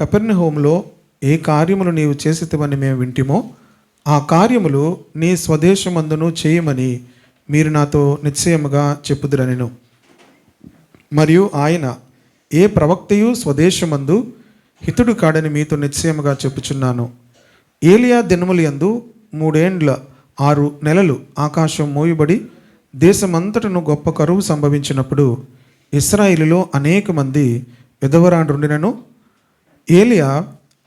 కపెర్నహూములో ఏ కార్యములు నీవు చేసితివని మేము వింటిమో ఆ కార్యములు నీ స్వదేశమందును చేయమని మీరు నాతో నిశ్చయముగా చెప్పుదురనెను. మరియు ఆయన, ఏ ప్రవక్తయు స్వదేశమందు హితుడు కాడని మీతో నిశ్చయముగా చెప్పుచున్నాను. ఏలియా దినములందు 3 6 నెలలు ఆకాశం మోయబడి దేశమంతటను గొప్ప కరువు సంభవించినప్పుడు ఇశ్రాయేలులో అనేక మంది విధవరాండ్రుండినను ఏలియా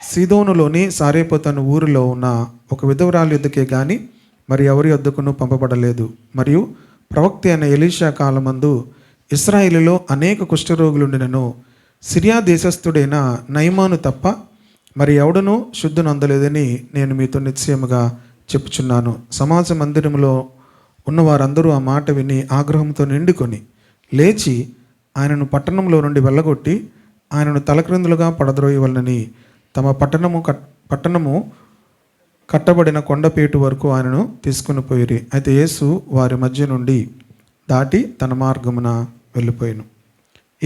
సీదోనులోని సారేపోతు అను ఊరిలో ఉన్న ఒక విధవరాలి యొద్దకే గాని మరి ఎవరి యొద్దకును పంపబడలేదు. మరియు ప్రవక్త అయిన ఎలీషా కాలమందు ఇశ్రాయేలులో అనేక కుష్ఠరోగులుండినను సిరియా దేశస్థుడైన నయమాను తప్ప మరి ఎవడనూ శుద్ధునందలేదని నేను మీతో నిశ్చయముగా చెప్పుచున్నాను. సమాజ మందిరంలో ఉన్న వారందరూ ఆ మాట విని ఆగ్రహంతో నిండుకొని లేచి ఆయనను పట్టణంలో నుండి వెళ్ళగొట్టి ఆయనను తలక్రిందులుగా పడద్రోయవలనని తమ పట్టణము కట్టబడిన కొండపేటు వరకు ఆయనను తీసుకుని పోయిరి. అయితే యేసు వారి మధ్య నుండి దాటి తన మార్గమున వెళ్ళిపోయాను.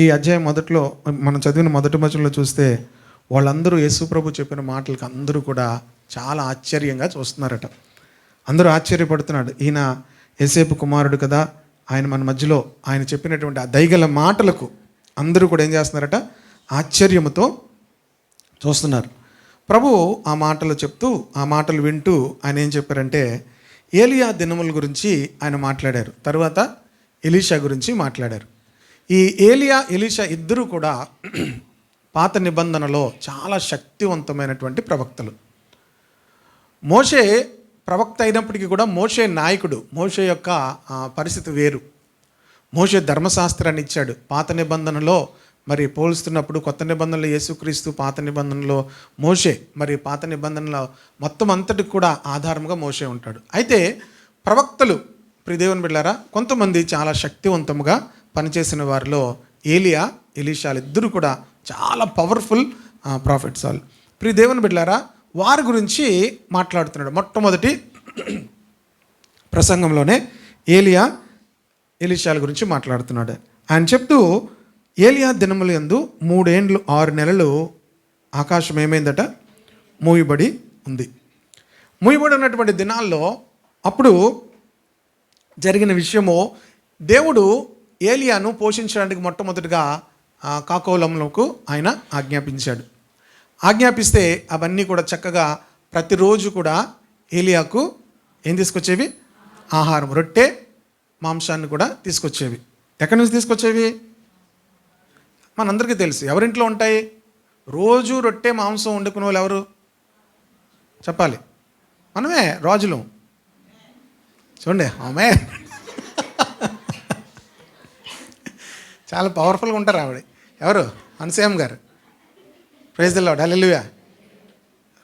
ఈ అధ్యాయం మొదట్లో మనం చదివిన మొదటి వచనంలో చూస్తే వాళ్ళందరూ యేసు ప్రభు చెప్పిన మాటలకు అందరూ కూడా చాలా ఆశ్చర్యంగా చూస్తున్నారట. అందరూ ఆశ్చర్యపడుతున్నాడు. ఈయన యేసేపు కుమారుడు కదా, ఆయన మన మధ్యలో ఆయన చెప్పినటువంటి ఆ దయగల మాటలకు అందరూ కూడా ఏం చేస్తున్నారట, ఆశ్చర్యముతో చూస్తున్నారు. ప్రభు ఆ మాటలు చెప్తూ ఆ మాటలు వింటూ ఆయన ఏం చెప్పారంటే ఏలియా దినముల గురించి ఆయన మాట్లాడారు. తర్వాత ఎలీషా గురించి మాట్లాడారు. ఈ ఏలియా ఎలీషా ఇద్దరు కూడా పాత నిబంధనలో చాలా శక్తివంతమైనటువంటి ప్రవక్తలు. మోషే ప్రవక్త అయినప్పటికీ కూడా మోషే నాయకుడు. మోషే యొక్క పరిస్థితి వేరు. మోషే ధర్మశాస్త్రాన్ని ఇచ్చాడు. పాత నిబంధనలో మరి పోల్స్తున్నప్పుడు కొత్త నిబంధనలో యేసుక్రీస్తు, పాత నిబంధనలో మోషే. మరి పాత నిబంధనలో మొత్తం అంతటికి కూడా ఆధారంగా మోషే ఉంటాడు. అయితే ప్రవక్తలు ప్రియదేవుని బిడ్డలారా కొంతమంది చాలా శక్తివంతముగా పనిచేసిన వారిలో ఏలియా ఎలీషాలు ఇద్దరు కూడా చాలా పవర్ఫుల్ ప్రాఫిట్స్. వాళ్ళు ప్రియదేవుని బిడ్డలారా వారి గురించి మాట్లాడుతున్నాడు. మొట్టమొదటి ప్రసంగంలోనే ఏలియా ఎలీషాల గురించి మాట్లాడుతున్నాడు. ఆయన చెప్తూ ఏలియా దినముల యందు 3 6 నెలలు ఆకాశం ఏమైందట, మూయబడి ఉంది. మూయబడి ఉన్నటువంటి దినాల్లో అప్పుడు జరిగిన విషయము, దేవుడు ఏలియాను పోషించడానికి మొట్టమొదటిగా కాకోలంలోకి ఆయన ఆజ్ఞాపించాడు. ఆజ్ఞాపిస్తే అవన్నీ కూడా చక్కగా ప్రతిరోజు కూడా ఏలియాకు ఏం తీసుకొచ్చేవి, ఆహారం, రొట్టె మాంసాన్ని కూడా తీసుకొచ్చేవి. ఎక్కడి నుంచి తీసుకొచ్చేవి మనందరికీ తెలుసు. ఎవరింట్లో ఉంటాయి రోజు రొట్టె మాంసం వండుకునే వాళ్ళు ఎవరు చెప్పాలి? మనమే, రాజులు. చూడండి ఆమె చాలా పవర్ఫుల్గా ఉంటారు ఆవిడ. ఎవరు? అనసూయమ్మ గారు. ప్రైజ్ ది లార్డ్, హల్లెలూయా.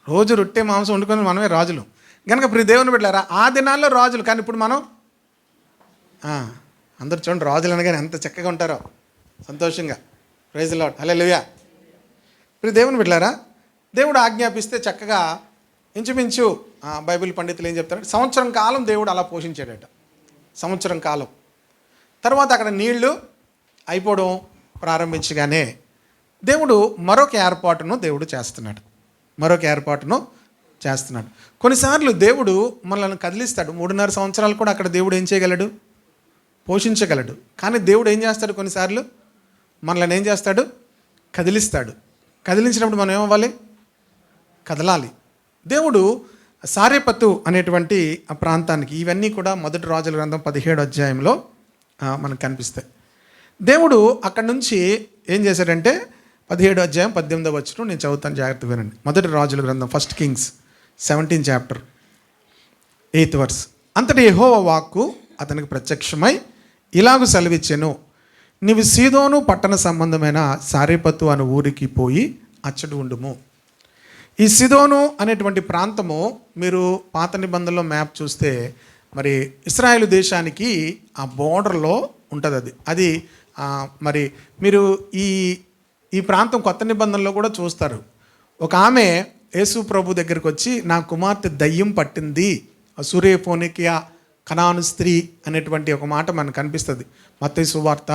రోజు రొట్టె మాంసం వండుకొని మనమే రాజులు కనుక ప్రియ దేవుని బిడ్డలారా ఆ దినాల్లో రాజులు. కానీ ఇప్పుడు మనం అందరు చూడండి రాజులు అనగానే ఎంత చక్కగా ఉంటారో సంతోషంగా. Praise the Lord, hallelujah. ప్రియ దేవుని బిడ్డలారా దేవుడు ఆజ్ఞాపిస్తే చక్కగా ఇంచుమించు బైబిల్ పండితులు ఏం చెప్తారంటే సంవత్సరం కాలం దేవుడు అలా పోషించాడట. సంవత్సరం కాలం తర్వాత అక్కడ నీళ్లు అయిపోవడం ప్రారంభించగానే దేవుడు మరొక ఏర్పాటును చేస్తున్నాడు. కొన్నిసార్లు దేవుడు మనల్ని కదిలిస్తాడు. 3.5 సంవత్సరాలు కూడా అక్కడ దేవుడు ఏం చేయగలడు, పోషించగలడు. కానీ దేవుడు ఏం చేస్తాడు, కొన్నిసార్లు మనల్ని ఏం చేస్తాడు, కదిలిస్తాడు. కదిలించినప్పుడు మనం ఏమవ్వాలి, కదలాలి. దేవుడు సారేపతు అనేటువంటి ఆ ప్రాంతానికి, ఇవన్నీ కూడా మొదటి రాజుల గ్రంథం 17వ అధ్యాయంలో మనకు కనిపిస్తాయి. దేవుడు అక్కడి నుంచి ఏం చేశాడంటే 17వ అధ్యాయం 18వ వచనం నేను చదువుతాను, జాగ్రత్తగా వినండి. మొదటి రాజుల గ్రంథం 1 Kings 17th chapter 8th verse. అంతటి యెహోవా వాక్కు అతనికి ప్రత్యక్షమై ఇలాగూ సెలవిచ్చెను, నీవు సీదోను పట్టణ సంబంధమైన సారేపతు అనే ఊరికి పోయి అచ్చటి ఉండుము. ఈ సిదోను అనేటువంటి ప్రాంతము మీరు పాత నిబంధనలో మ్యాప్ చూస్తే మరి ఇశ్రాయేలు దేశానికి ఆ బోర్డర్లో ఉంటుంది. అది మరి మీరు ఈ ప్రాంతం కొత్త నిబంధనలో కూడా చూస్తారు. ఒక ఆమె యేసు ప్రభు దగ్గరికి వచ్చి నా కుమార్తె దయ్యం పట్టింది, సూర్యఫోనికియా కనాను స్త్రీ అనేటువంటి ఒక మాట మనకు కనిపిస్తుంది. మత్తయి సువార్త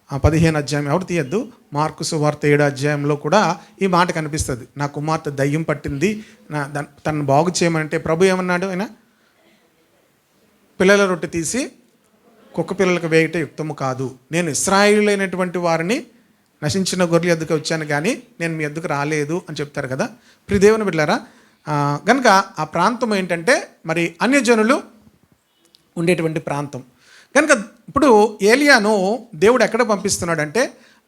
15 అధ్యాయం ఎవరు తీయద్దు, మార్కు సువార్త 7 అధ్యాయంలో కూడా ఈ మాట కనిపిస్తుంది. నా కుమార్తె దయ్యం పట్టింది, తనను బాగు చేయమంటే ప్రభు ఏమన్నాడు? ఆయన పిల్లల రొట్టె తీసి కుక్క పిల్లలకు వేయట యుక్తము కాదు, నేను ఇశ్రాయేలీయులైనటువంటి వారిని నశించిన గొర్రెల ఎద్దుకు వచ్చాను కానీ నేను మీ ఎద్దుకు రాలేదు అని చెప్తారు కదా. ప్రియ దేవుని బిడ్డలారా, కనుక ఆ ప్రాంతం ఏంటంటే మరి అన్యజనులు ఉండేటువంటి ప్రాంతం కనుక ఇప్పుడు ఏలియాను దేవుడు ఎక్కడ పంపిస్తున్నాడంటే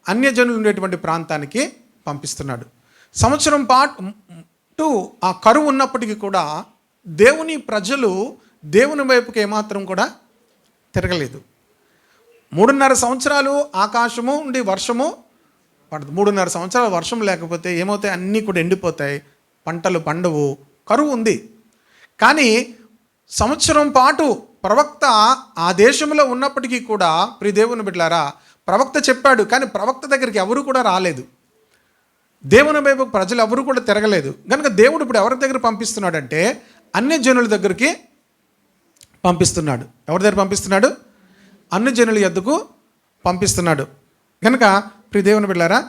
అన్యజనులు ఉండేటువంటి ప్రాంతానికి పంపిస్తున్నాడు. సంవత్సరం పాటు ఆ కరువు ఉన్నప్పటికీ కూడా దేవుని ప్రజలు దేవుని వైపుకి ఏమాత్రం కూడా తిరగలేదు. 3.5 సంవత్సరాలు ఆకాశము ఉండి వర్షము పడదు. 3.5 సంవత్సరాలు వర్షం లేకపోతే ఏమవుతాయి? అన్నీ కూడా ఎండిపోతాయి, పంటలు పండవు, కరువు ఉంది. కానీ సంవత్సరం పాటు ప్రవక్త ఆ దేశంలో ఉన్నప్పటికీ కూడా ప్రియ దేవుని బిడ్డలారా ప్రవక్త చెప్పాడు, కానీ ప్రవక్త దగ్గరికి ఎవరు కూడా రాలేదు. దేవుని వైపు ప్రజలు ఎవరు కూడా తిరగలేదు. కనుక దేవుడు ఇప్పుడు ఎవరి దగ్గర పంపిస్తున్నాడంటే అన్యజనుల దగ్గరికి పంపిస్తున్నాడు. ఎవరి దగ్గర పంపిస్తున్నాడు? అన్యజనుల యొద్దకు పంపిస్తున్నాడు. కనుక ప్రియ దేవుని బిడ్డలారా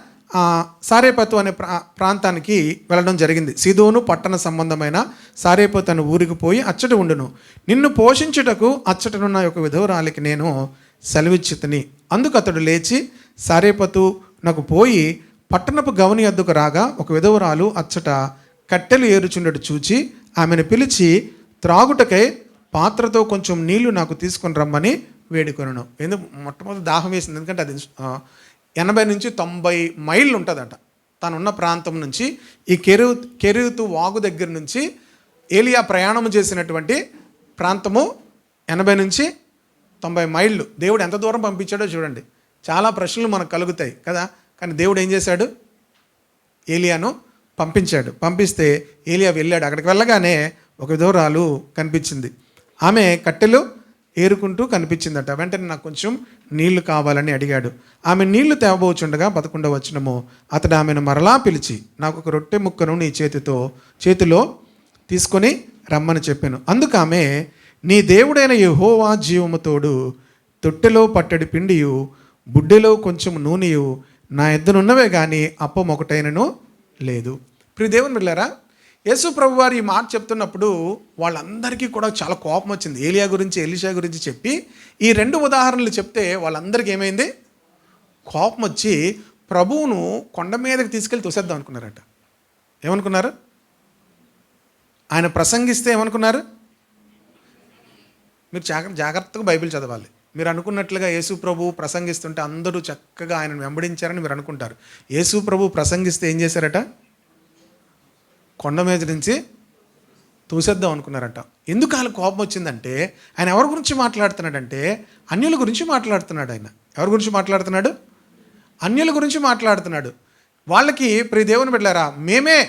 సారేపతు అనే ప్రాంతానికి వెళ్ళడం జరిగింది. సీదోను పట్టణ సంబంధమైన సారేపతు అనే ఊరికి పోయి అచ్చట ఉండును. నిన్ను పోషించుటకు అచ్చటనున్న ఒక విధవరాలికి నేను సెలవిచ్చితిని. అందుకు అతడు లేచి సారేపతు నాకు పోయి పట్టణపు గవని యొద్దకు రాగా ఒక విధవరాలు అచ్చట కట్టెలు ఏరుచుండడు చూచి ఆమెను పిలిచి త్రాగుటకై పాత్రతో కొంచెం నీళ్లు నాకు తీసుకొని రమ్మని వేడుకొనను. ఎందుకు? మొట్టమొదటి దాహం వేసింది. ఎందుకంటే అది 80 నుంచి 90 మైళ్ళు ఉంటుందట తనున్న ప్రాంతం నుంచి. ఈ కెరీతు వాగు దగ్గర నుంచి ఏలియా ప్రయాణం చేసినటువంటి ప్రాంతము 80 నుంచి 90 మైళ్ళు. దేవుడు ఎంత దూరం పంపించాడో చూడండి. చాలా ప్రశ్నలు మనకు కలుగుతాయి కదా. కానీ దేవుడు ఏం చేశాడు? ఏలియాను పంపించాడు. పంపిస్తే ఏలియా వెళ్ళాడు. అక్కడికి వెళ్ళగానే ఒక విధవరాలు కనిపించింది. ఆమె కట్టెలు ఏరుకుంటూ కనిపించిందట. వెంటనే నాకు కొంచెం నీళ్లు కావాలని అడిగాడు. ఆమె నీళ్లు తేవబోచుండగా 11వ వచనము అతడు ఆమెను మరలా పిలిచి నాకు ఒక రొట్టె ముక్కను నీ చేతిలో తీసుకొని రమ్మని చెప్పాను. అందుకు ఆమె నీ దేవుడైన యెహోవా జీవము తోడు తొట్టెలో పట్టడి పిండియు బుడ్డెలో కొంచెం నూనెయు నా ఎద్దనున్నవే కానీ అప్పం ఒకటైనను లేదు. ప్రియ దేవుని బిడ్డలారా, యేసు ప్రభు వారు ఈ మాట చెప్తున్నప్పుడు వాళ్ళందరికీ కూడా చాలా కోపం వచ్చింది. ఏలియా గురించి ఎలీషా గురించి చెప్పి ఈ 2 ఉదాహరణలు చెప్తే వాళ్ళందరికీ ఏమైంది? కోపం వచ్చి ప్రభువును కొండ మీదకి తీసుకెళ్ళి తోసేద్దాం అనుకున్నారట. ఏమనుకున్నారు? ఆయన ప్రసంగిస్తే ఏమనుకున్నారు? మీరు జాగ్రత్తగా బైబిల్ చదవాలి. మీరు అనుకున్నట్లుగా యేసు ప్రభు ప్రసంగిస్తుంటే అందరూ చక్కగా ఆయనను వెంబడించారని మీరు అనుకుంటారు. యేసు ప్రభు ప్రసంగిస్తే ఏం చేశారట? కొండ మీద నుంచి తోసేద్దాం అనుకున్నారట. ఎందుకు వాళ్ళ కోపం వచ్చిందంటే ఆయన ఎవరి గురించి మాట్లాడుతున్నాడంటే అన్యుల గురించి మాట్లాడుతున్నాడు. ఆయన ఎవరి గురించి మాట్లాడుతున్నాడు? అన్యుల గురించి మాట్లాడుతున్నాడు. వాళ్ళకి ప్రియ దేవుని బిడ్డలారా మేమే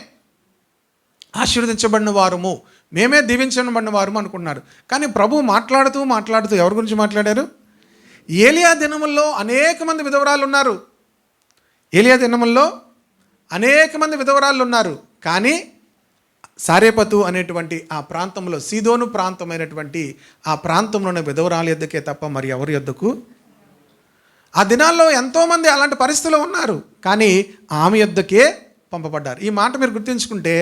ఆశీర్వదించబడిన వారము, మేమే దీవించబడిన వారము అనుకున్నారు. కానీ ప్రభు మాట్లాడుతూ ఎవరి గురించి మాట్లాడారు? ఏలియా దినముల్లో అనేక మంది విధవరాలు ఉన్నారు. ఏలియా దినముల్లో అనేక మంది విధవరాలు ఉన్నారు. కానీ సారేపతు అనేటువంటి ఆ ప్రాంతంలో సీదోను ప్రాంతమైనటువంటి ఆ ప్రాంతంలోని విధవరాల యొద్దకే తప్ప మరి ఎవరి యొద్దకు. ఆ దినాల్లో ఎంతోమంది అలాంటి పరిస్థితుల్లో ఉన్నారు. కానీ ఆమె యొద్దకే పంపబడ్డారు. ఈ మాట మీరు గుర్తుంచుకుంటే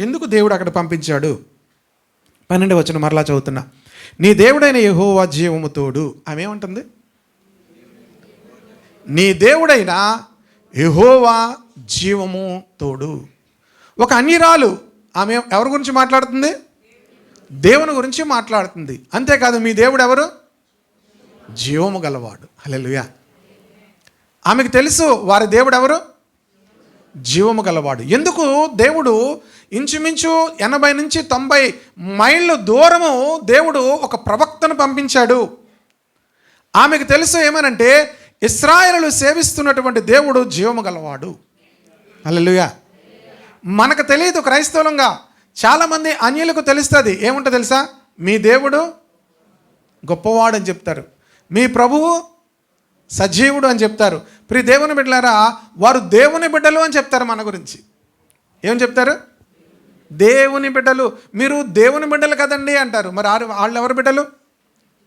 ఎందుకు దేవుడు అక్కడ పంపించాడు? 12వ వచనం మరలా చదువుతున్నా. నీ దేవుడైన యెహోవా జీవము తోడు. ఆమె ఏమంటుంది? నీ దేవుడైన యెహోవా జీవము తోడు. ఒక అన్యరాలు ఆమె ఎవరి గురించి మాట్లాడుతుంది? దేవుని గురించి మాట్లాడుతుంది. అంతేకాదు మీ దేవుడు ఎవరు? జీవము గలవాడు. హల్లెలూయా. ఆమెకు తెలుసు వారి దేవుడు ఎవరు? జీవము గలవాడు. ఎందుకు దేవుడు ఇంచుమించు 80 నుంచి 90 మైళ్ళు దూరము దేవుడు ఒక ప్రవక్తను పంపించాడు. ఆమెకు తెలుసు ఏమనంటే ఇశ్రాయేలు సేవిస్తున్నటువంటి దేవుడు జీవము గలవాడు. హల్లెలూయా. మనకు తెలియదు క్రైస్తవులంగా. చాలామంది అన్యులకు తెలుస్తుంది. ఏముంటుంది తెలుసా? మీ దేవుడు గొప్పవాడు అని చెప్తారు, మీ ప్రభువు సజీవుడు అని చెప్తారు. ప్రియ దేవుని బిడ్డలారా, వారు దేవుని బిడ్డలు అని చెప్తారు. మన గురించి ఏమని చెప్తారు? దేవుని బిడ్డలు. మీరు దేవుని బిడ్డలు కదండి అంటారు. మరి వాళ్ళు ఎవరి బిడ్డలు?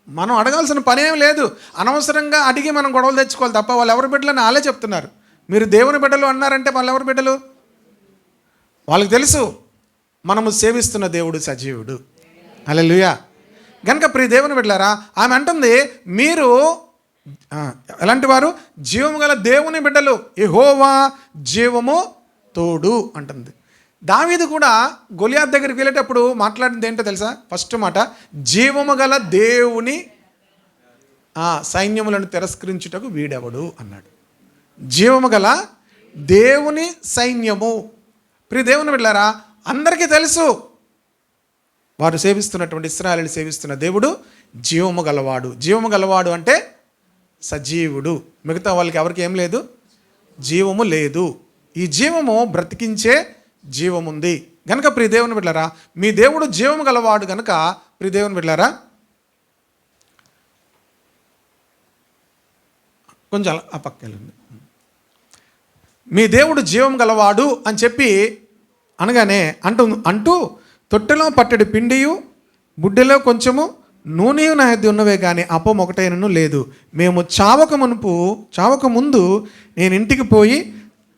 మనం అడగాల్సిన పనేం లేదు. అనవసరంగా అడిగి మనం గొడవలు తెచ్చుకోవాలి తప్ప వాళ్ళు ఎవరి బిడ్డలని వాళ్ళే చెప్తున్నారు. మీరు దేవుని బిడ్డలు అన్నారంటే వాళ్ళు ఎవరి బిడ్డలు? వాళ్ళకి తెలుసు మనము సేవిస్తున్న దేవుడు సజీవుడు. హల్లెలూయా. కనుక ప్రియ దేవుని బిడ్డలారా, ఆమె అంటుంది మీరు ఎలాంటి వారు? జీవము గల దేవుని బిడ్డలు, యెహోవా జీవము తోడు అంటుంది. దావీదు కూడా గొలియాత్ దగ్గరికి వెళ్ళేటప్పుడు మాట్లాడింది ఏంటో తెలుసా? ఫస్ట్ మాట, జీవము గల దేవుని సైన్యములను తిరస్కరించుటకు వీడెవడు అన్నాడు. జీవము గల దేవుని సైన్యము. ప్రియ దేవుని బిడ్డలారా, అందరికీ తెలుసు వారు సేవిస్తున్నటువంటి, ఇశ్రాయేలు సేవిస్తున్న దేవుడు జీవము గలవాడు. జీవము గలవాడు అంటే సజీవుడు. మిగతా వాళ్ళకి ఎవరికి ఏం లేదు, జీవము లేదు. ఈ జీవము బ్రతికించే జీవముంది గనక ప్రియ దేవుని బిడ్డలారా, మీ దేవుడు జీవము గలవాడు గనక ప్రియ దేవుని బిడ్డలారా, కొంచెం ఆ పక్కెళ్ళండి. మీ దేవుడు జీవం గలవాడు అని చెప్పి అనగానే అంటూ తొట్టెలో పట్టెడు పిండియు బుడ్డెలో కొంచెము నూనెయు నా యొద్ద ఉన్నవే కానీ అప్పం ఒకటైనను లేదు. మేము చావక ముందు నేను ఇంటికి పోయి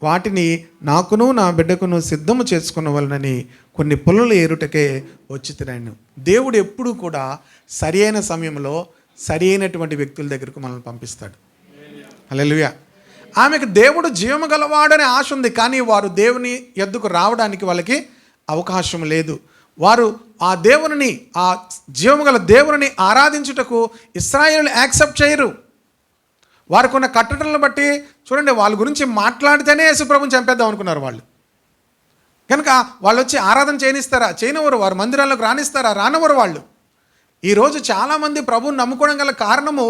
వాటిని నాకును నా బిడ్డకును సిద్ధము చేసుకున్నవలనని కొన్ని పుల్లలు ఏరుటకే వచ్చి తినాను. దేవుడు ఎప్పుడూ కూడా సరి అయిన సమయంలో సరి అయినటువంటి వ్యక్తుల దగ్గరకు మనల్ని పంపిస్తాడు. హల్లెలూయా. ఆమెకు దేవుడు జీవము గలవాడనే ఆశ ఉంది, కానీ వారు దేవుని యొద్దకు రావడానికి వాళ్ళకి అవకాశం లేదు. వారు ఆ దేవుని, ఆ జీవము గల దేవుని ఆరాధించుటకు ఇశ్రాయేలు యాక్సెప్ట్ చేయరు. వారికి ఉన్న కట్టడలను బట్టి చూడండి, వాళ్ళ గురించి మాట్లాడితేనే యేసుప్రభుని చంపేద్దాం అనుకున్నారు వాళ్ళు. కనుక వాళ్ళు వచ్చి ఆరాధన చేయనిస్తారా? చేయనివ్వరు. వారు మందిరాల్లోకి రానిస్తారా? రానివ్వరు వాళ్ళు. ఈరోజు చాలామంది ప్రభువుని నమ్ముకోవడం గల కారణము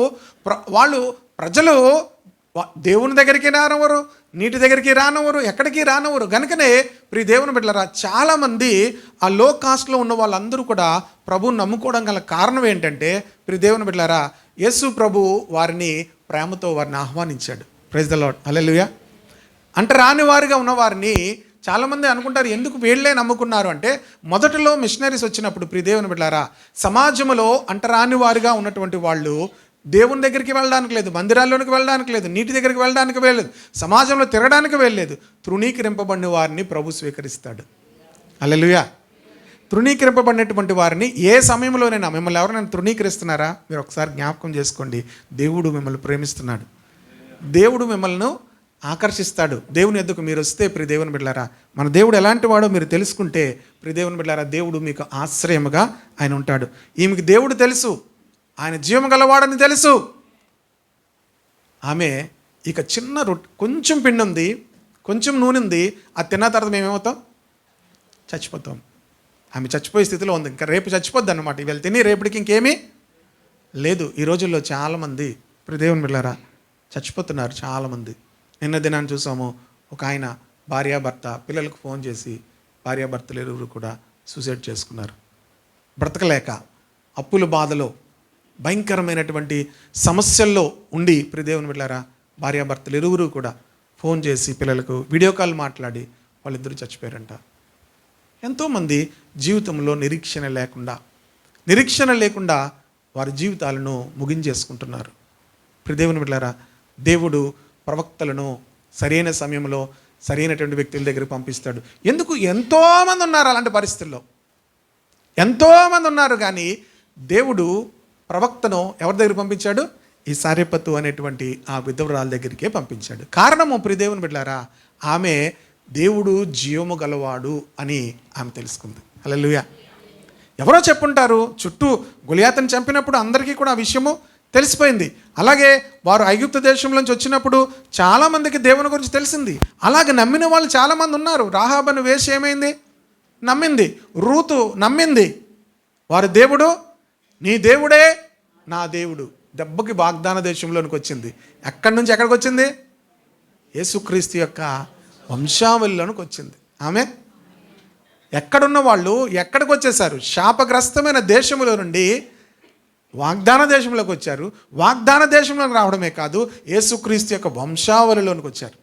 ప్రజలు దేవుని దగ్గరికి రానివ్వరు, నీటి దగ్గరికి రానివ్వరు, ఎక్కడికి రానివ్వరు. కనుకనే ప్రియ దేవుని బిడ్డలారా, చాలామంది ఆ లో కాస్ట్లో ఉన్న వాళ్ళందరూ కూడా ప్రభువుని నమ్ముకోవడం గల కారణం ఏంటంటే, ప్రియ దేవుని బిడ్డలారా, యేసు ప్రభు వారిని ప్రేమతో వారిని ఆహ్వానించాడు. Praise the Lord. హల్లెలూయా. అంటే రాని వారిగా ఉన్నవారిని చాలామంది అనుకుంటారు, ఎందుకు వీళ్ళే నమ్ముకున్నారు అంటే, మొదటిలో మిషనరీస్ వచ్చినప్పుడు ప్రియ దేవుని బిడ్డలారా, సమాజంలో అంటరాని వారిగా ఉన్నటువంటి వాళ్ళు దేవుని దగ్గరికి వెళ్ళడానికి లేదు, మందిరాల్లోనికి వెళ్ళడానికి లేదు, నీటి దగ్గరికి వెళ్ళడానికి వెళ్ళలేదు, సమాజంలో తిరగడానికి వెళ్ళలేదు. తృణీకరింపబడిన వారిని ప్రభు స్వీకరిస్తాడు. హల్లెలూయా. తృణీకరింపబడినటువంటి వారిని ఏ సమయంలోనైనా, మిమ్మల్ని ఎవరైనా తృణీకరిస్తున్నారా? మీరు ఒకసారి జ్ఞాపకం చేసుకోండి. దేవుడు మిమ్మల్ని ప్రేమిస్తున్నాడు, దేవుడు మిమ్మల్ని ఆకర్షిస్తాడు. దేవుని ఎద్దుకు మీరు వస్తే ప్రియ దేవుని బిడ్డలారా, మన దేవుడు ఎలాంటి వాడో మీరు తెలుసుకుంటే ప్రియ దేవుని బిడ్డలారా, దేవుడు మీకు ఆశ్రయముగా ఆయన ఉంటాడు. ఈమెకి దేవుడు తెలుసు, ఆయన జీవం గలవాడని తెలుసు. ఆమె ఇక చిన్న కొంచెం పిండి ఉంది, కొంచెం నూనె ఉంది, అది తిన్న తర్వాత మేమేమవుతాం? చచ్చిపోతాం. ఆమె చచ్చిపోయే స్థితిలో ఉంది. ఇంకా రేపు చచ్చిపోద్ది అన్నమాట. ఇవాళ తిని రేపటికి ఇంకేమీ లేదు. ఈ రోజుల్లో చాలామంది ప్రియ దేవుని బిడ్డలారా చచ్చిపోతున్నారు. చాలామంది నిన్న దినాన్ని చూసాము, ఒక ఆయన భార్యాభర్త పిల్లలకు ఫోన్ చేసి భార్యాభర్తలు ఇరువురు కూడా సూసైడ్ చేసుకున్నారు. బ్రతకలేక అప్పుల బాధలో భయంకరమైనటువంటి సమస్యల్లో ఉండి ప్రియ దేవుని బిడ్డలారా, భార్యాభర్తలు ఇరువురు కూడా ఫోన్ చేసి పిల్లలకు వీడియో కాల్ మాట్లాడి వాళ్ళిద్దరూ చచ్చిపోయారంట. ఎంతోమంది జీవితంలో నిరీక్షణ లేకుండా వారి జీవితాలను ముగించేసుకుంటున్నారు. ప్రియ దేవుని బిడ్డలారా, దేవుడు ప్రవక్తలను సరైన సమయంలో సరైనటువంటి వ్యక్తుల దగ్గర పంపిస్తాడు. ఎందుకు? ఎంతోమంది ఉన్నారు అలాంటి పరిస్థితుల్లో, ఎంతోమంది ఉన్నారు. కానీ దేవుడు ప్రవక్తను ఎవరి దగ్గర పంపించాడు? ఈ సారెపత్తు అనేటువంటి ఆ విధవరాల దగ్గరికే పంపించాడు. కారణము ప్రియ దేవుని బిడ్డలారా, ఆమె దేవుడు జీవము గలవాడు అని ఆమె తెలుసుకుంది. హల్లెలూయా. ఎవరో చెప్పుంటారు, చుట్టూ గొలియాతును చంపినప్పుడు అందరికీ కూడా ఆ విషయము తెలిసిపోయింది. అలాగే వారు ఐగుప్తు దేశంలోంచి వచ్చినప్పుడు చాలామందికి దేవుని గురించి తెలిసింది. అలాగే నమ్మిన వాళ్ళు చాలామంది ఉన్నారు. రాహాబు అనే వేశ్య ఏమైంది? నమ్మింది. రూతు నమ్మింది. వారి దేవుడు నీ దేవుడే నా దేవుడు. దెబ్బకి వాగ్దాన దేశంలోనికి వచ్చింది. ఎక్కడి నుంచి ఎక్కడికి వచ్చింది? యేసుక్రీస్తు యొక్క వంశావళిలోనికి వచ్చింది. ఆమె ఎక్కడున్న వాళ్ళు ఎక్కడికి వచ్చేసారు? శాపగ్రస్తమైన దేశంలో నుండి వాగ్దాన దేశంలోకి వచ్చారు. వాగ్దాన దేశంలోకి రావడమే కాదు, యేసుక్రీస్తు యొక్క వంశావళిలోనికి వచ్చారు.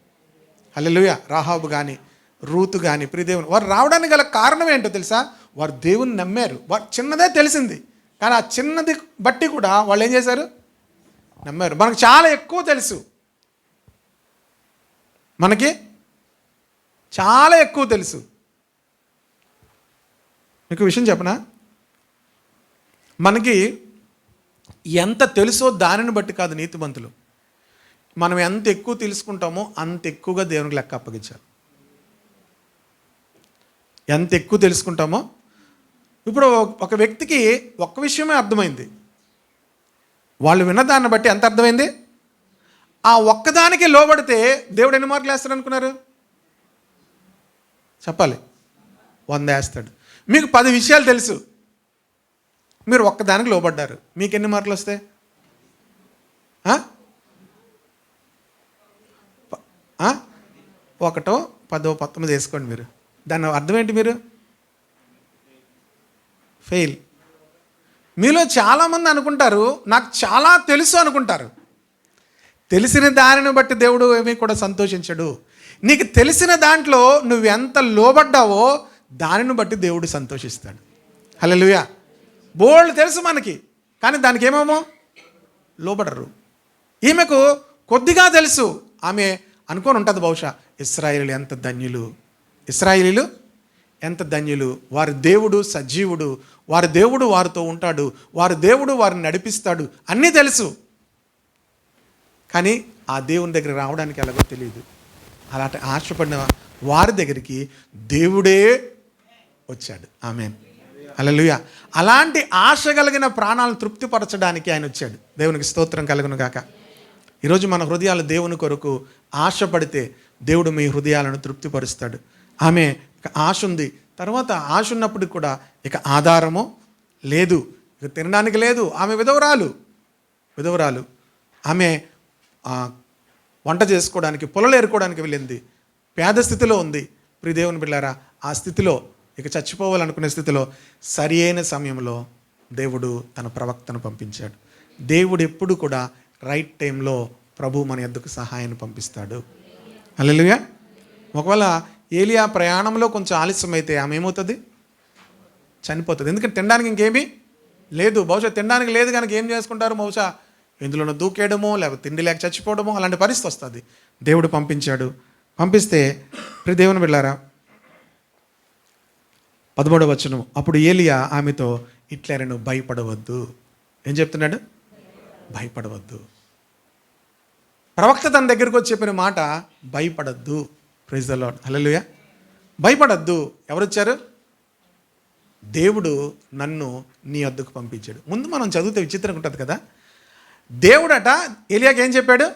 హల్లెలూయా. రాహాబు కానీ రూతు కానీ ప్రియ దేవుని వారు రావడానికి గల కారణం ఏంటో తెలుసా? వారు దేవుని నమ్మారు. వారు చిన్నదే తెలిసింది, కానీ ఆ చిన్నది బట్టి కూడా వాళ్ళు ఏం చేశారు? నమ్మారు. మనకు చాలా ఎక్కువ తెలుసు, మనకి చాలా ఎక్కువ తెలుసు. మీకు విషయం చెప్పనా? మనకి ఎంత తెలుసో దానిని బట్టి కాదు నీతిమంతులు. మనం ఎంత ఎక్కువ తెలుసుకుంటామో అంత ఎక్కువగా దేవునికి లెక్క అప్పగించాలి. ఎంత ఎక్కువ తెలుసుకుంటామో, ఇప్పుడు ఒక వ్యక్తికి ఒక్క విషయమే అర్థమైంది, వాళ్ళు విన్నదాన్ని బట్టి ఎంత అర్థమైంది? ఆ ఒక్కదానికి లోబడితే దేవుడు ఎన్ని మార్కులు వేస్తాడు అనుకున్నారు? చెప్పాలి. 100 వేస్తాడు. మీకు 10 విషయాలు తెలుసు, మీరు ఒక్కదానికి లోబడ్డారు, మీకు ఎన్ని మార్కులు వస్తాయి? 1, 10, 19 వేసుకోండి. మీరు దాని అర్థం ఏంటి? మీరు ఫెయిల్. మీలో చాలామంది అనుకుంటారు నాకు చాలా తెలుసు అనుకుంటారు. తెలిసిన దానిని బట్టి దేవుడు ఏమీ కూడా సంతోషించడు. నీకు తెలిసిన దాంట్లో నువ్వు ఎంత లోబడ్డావో దానిని బట్టి దేవుడు సంతోషిస్తాడు. హల్లెలూయా. బోల్డ్ తెలుసు మనకి, కానీ దానికి ఏమేమో లోబడరు. ఈమెకు కొద్దిగా తెలుసు, ఆమె అనుకొని ఉంటుంది బహుశా, ఇశ్రాయేలీయులు ఎంత ధన్యులు, ఇశ్రాయేలీయులు ఎంత ధన్యులు, వారి దేవుడు సజీవుడు, వారి దేవుడు వారితో ఉంటాడు, వారి దేవుడు వారిని నడిపిస్తాడు, అన్నీ తెలుసు. కానీ ఆ దేవుని దగ్గర రావడానికి ఎలాగో తెలియదు. అలాంటి ఆశపడిన వారి దగ్గరికి దేవుడే వచ్చాడు. ఆమేన్, హల్లెలూయా. అలాంటి ఆశ కలిగిన ప్రాణాలను తృప్తిపరచడానికి ఆయన వచ్చాడు. దేవునికి స్తోత్రం కలుగును గాక. ఈరోజు మన హృదయాలు దేవుని కొరకు ఆశపడితే దేవుడు మీ హృదయాలను తృప్తిపరుస్తాడు. ఆమె ఆశ ఉంది, తర్వాత ఆశ ఉన్నప్పటికి కూడా ఇక ఆధారము లేదు, ఇక తినడానికి లేదు. ఆమె విధవరాలు. ఆమె వంట చేసుకోవడానికి, పొలలు ఏరుకోవడానికి వెళ్ళింది, పేద స్థితిలో ఉంది. ప్రియ దేవుని బిడ్డలారా, ఆ స్థితిలో ఇక చచ్చిపోవాలనుకునే స్థితిలో సరి అయిన సమయంలో దేవుడు తన ప్రవక్తను పంపించాడు. దేవుడు ఎప్పుడు కూడా రైట్ టైంలో ప్రభు మన యొద్దకు సహాయాన్ని పంపిస్తాడు. హల్లెలూయా. ఒకవేళ ఏలియా ప్రయాణంలో కొంచెం ఆలస్యమైతే ఆమె ఏమవుతుంది? చనిపోతుంది. ఎందుకంటే తినడానికి ఇంకేమీ లేదు. బహుశా తినడానికి లేదు కనుక ఏం చేసుకుంటారు? బహుశా ఇందులోనూ దూకేయడమో లేకపోతే తిండి లేక చచ్చిపోవడమో అలాంటి పరిస్థితి వస్తుంది. దేవుడు పంపించాడు. పంపిస్తే ప్రియ దేవుని బిడ్డలారా, 13వ వచనం, అప్పుడు ఏలియా ఆమెతో ఇట్లనెను, భయపడవద్దు. ఏం చెప్తున్నాడు? భయపడవద్దు. ప్రవక్త తన దగ్గరికి వచ్చి చెప్పిన మాట భయపడద్దు. ప్రైజ్ ద లార్డ్, హల్లెలూయా. భయపడద్దు. ఎవరు వచ్చారు? దేవుడు నన్ను నీ వద్దకు పంపించాడు. ముందు మనం చదివితే విచిత్రంగా ఉంటుంది కదా. దేవుడట ఏలియాకి ఏం చెప్పాడు?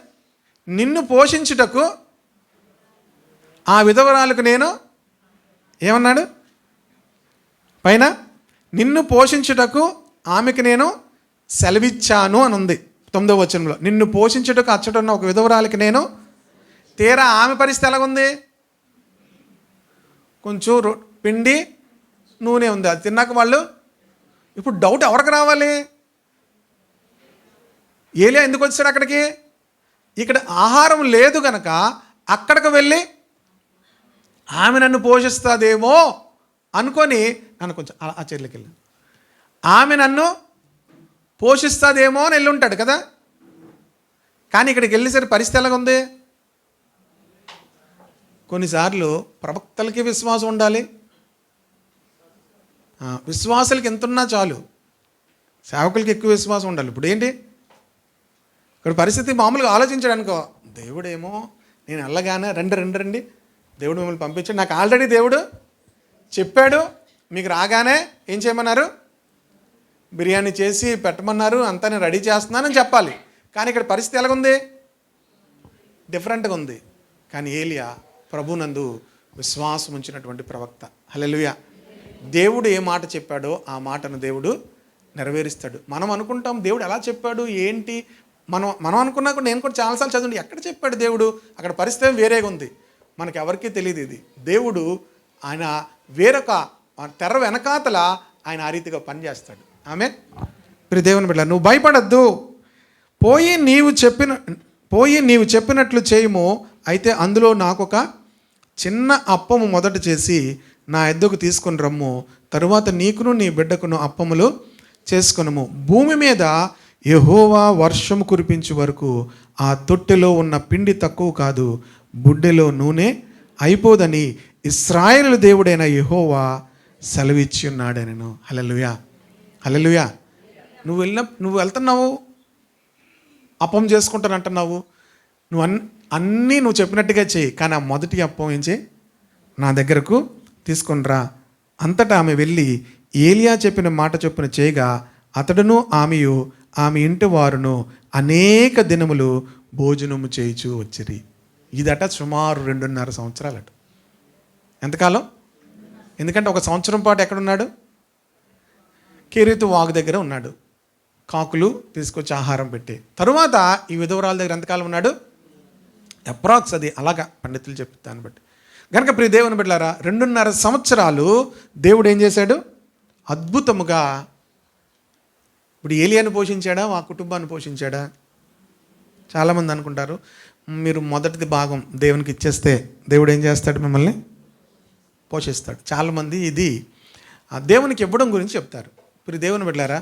నిన్ను పోషించుటకు ఆ విధవరాలకు నేను ఏమన్నాడు పైన? నిన్ను పోషించుటకు ఆమెకు నేను సెలవిచ్చాను అని ఉంది 9వ వచనంలో. నిన్ను పోషించుటకు అచ్చటున్న ఒక విధవరాలకి నేను. తీరా ఆమె పరిస్థితి ఎలాగుంది? కొంచెం పిండి నూనె ఉంది, అది తిన్నాక వాళ్ళు. ఇప్పుడు డౌట్ ఎవరికి రావాలి? ఏలియా ఎందుకు వచ్చాడు అక్కడికి? ఇక్కడ ఆహారం లేదు కనుక అక్కడికి వెళ్ళి ఆమె నన్ను పోషిస్తుందేమో అనుకొని నన్ను కొంచెం ఆ చర్యలకి వెళ్ళి ఆమె నన్ను పోషిస్తుందేమో అని వెళ్ళి ఉంటాడు కదా. కానీ ఇక్కడికి వెళ్ళేసరికి పరిస్థితి ఎలాగ ఉంది? కొన్నిసార్లు ప్రవక్తలకి విశ్వాసం ఉండాలి, విశ్వాసాలకి ఎంతున్నా చాలు, సేవకులకి ఎక్కువ విశ్వాసం ఉండాలి. ఇప్పుడు ఏంటి ఇక్కడ పరిస్థితి? మామూలుగా ఆలోచించాడు అనుకో, దేవుడేమో నేను వెళ్ళగానే రండి దేవుడు మిమ్మల్ని పంపించాడు, నాకు ఆల్రెడీ దేవుడు చెప్పాడు, మీకు రాగానే ఏం చేయమన్నారు? బిర్యానీ చేసి పెట్టమన్నారు, అంతా నేను రెడీ చేస్తున్నానని చెప్పాలి. కానీ ఇక్కడ పరిస్థితి ఎలాగుంది? డిఫరెంట్గా ఉంది. కానీ ఏలియా ప్రభునందు విశ్వాసం ఉంచినటువంటి ప్రవక్త. హల్లెలూయా. దేవుడు ఏ మాట చెప్పాడో ఆ మాటను దేవుడు నెరవేరుస్తాడు. మనం అనుకుంటాం దేవుడు ఎలా చెప్పాడు ఏంటి, మనం అనుకున్నా కూడా, నేను కూడా చాలాసార్లు చదవండి, ఎక్కడ చెప్పాడు దేవుడు, అక్కడ పరిస్థితి వేరేగా ఉంది, మనకి ఎవరికీ తెలియదు. ఇది దేవుడు, ఆయన వేరొక తెర వెనకాతల ఆయన ఆ రీతిగా పనిచేస్తాడు. ఆమె ప్రియ దేవుని బిడ్డ, నువ్వు భయపడద్దు, పోయి నీవు చెప్పినట్లు చేయము. అయితే అందులో నాకొక చిన్న అప్పము మొదట చేసి నా ఎద్దుకు తీసుకొని రమ్ము, తరువాత నీకును నీ బిడ్డకును అప్పములు చేసుకొనుము. భూమి మీద యెహోవా వర్షం కురిపించే వరకు ఆ తొట్టెలో ఉన్న పిండి తక్కువ కాదు, బుడ్డెలో నూనె అయిపోదని ఇశ్రాయేలు దేవుడైన యెహోవా సెలవిచ్చి ఉన్నాడనెను. హల్లెలూయా, హల్లెలూయా. నువ్వు వెళ్తున్నావు, అప్పం చేసుకుంటానంటున్నావు, నువ్వు అన్నీ నువ్వు చెప్పినట్టుగా చేయి, కానీ ఆ మొదటి అప్పం ఏం చేయి, నా దగ్గరకు తీసుకొని రా. అంతటా ఆమె వెళ్ళి ఏలియా చెప్పిన మాట చొప్పున చేయగా అతడును ఆమెయు ఆమె ఇంటి వారును అనేక దినములు భోజనము చేయుచూ వచ్చిరి. ఇదట సుమారు 2.5 సంవత్సరాలట. ఎంతకాలం? ఎందుకంటే 1 సంవత్సరం పాటు ఎక్కడున్నాడు? కెరీతు వాగు దగ్గర ఉన్నాడు. కాకులు తీసుకొచ్చి ఆహారం పెట్టి, తరువాత ఈ విధవరాల దగ్గర ఎంతకాలం ఉన్నాడు? అప్రాక్స్ అది అలాగా పండితులు చెప్పి దాన్ని బట్టి. కనుక ప్రియ దేవుని బిడ్డలారా, 2.5 సంవత్సరాలు దేవుడు ఏం చేశాడు? అద్భుతముగా. ఇప్పుడు ఏలియాను పోషించాడా, ఆ కుటుంబాన్ని పోషించాడా? చాలామంది అనుకుంటారు మీరు మొదటిది భాగం దేవునికి ఇచ్చేస్తే దేవుడు ఏం చేస్తాడు? మిమ్మల్ని పోషిస్తాడు. చాలామంది ఇది దేవునికి ఇవ్వడం గురించి చెప్తారు. ఇప్పుడు దేవుని బిడ్డలారా,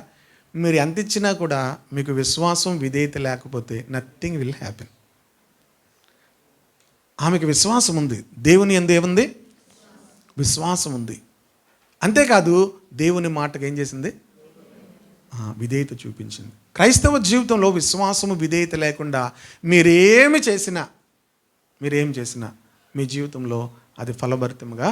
మీరు ఎంత ఇచ్చినా కూడా మీకు విశ్వాసం విధేయత లేకపోతే నథింగ్ విల్ హ్యాపెన్. ఆమెకు విశ్వాసం ఉంది, దేవుని యందు ఏముంది? విశ్వాసం ఉంది. అంతేకాదు దేవుని మాటకు ఏం చేసింది? విధేయత చూపించింది. క్రైస్తవ జీవితంలో విశ్వాసము విధేయత లేకుండా మీరేమి చేసినా మీ జీవితంలో అది ఫలభరితంగా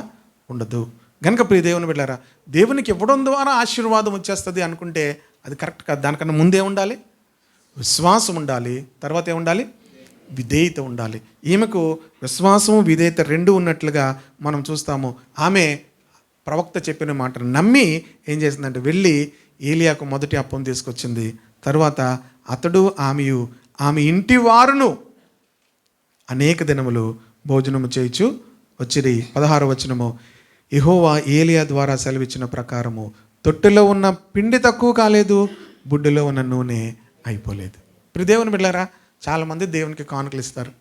ఉండదు. కనుక ప్రియ దేవుని బిడ్డలారా, దేవునికి ఇవ్వడం ద్వారా ఆశీర్వాదం వచ్చేస్తుంది అనుకుంటే అది కరెక్ట్ కాదు. దానికన్నా ముందే ఉండాలి విశ్వాసం ఉండాలి, తర్వాత ఏముండాలి? విధేయత ఉండాలి. ఈమెకు విశ్వాసము విధేయత 2 ఉన్నట్లుగా మనం చూస్తాము. ఆమె ప్రవక్త చెప్పిన మాటను నమ్మి ఏం చేసిందంటే వెళ్ళి ఏలియాకు మొదటి అప్పం తీసుకొచ్చింది. తర్వాత అతడు ఆమెయు ఆమె ఇంటి వారును అనేక దినములు భోజనము చేయుచు వచ్చిరి. 16వ వచనము, యెహోవా ఏలియా ద్వారా సెలవిచ్చిన ప్రకారము తొట్టెలో ఉన్న పిండి తక్కువ కాలేదు, బుడ్డలో ఉన్న నూనె అయిపోలేదు. ఇప్పుడు దేవుని బిడ్డలారా, చాలామంది దేవునికి కానుకలు ఇస్తారు.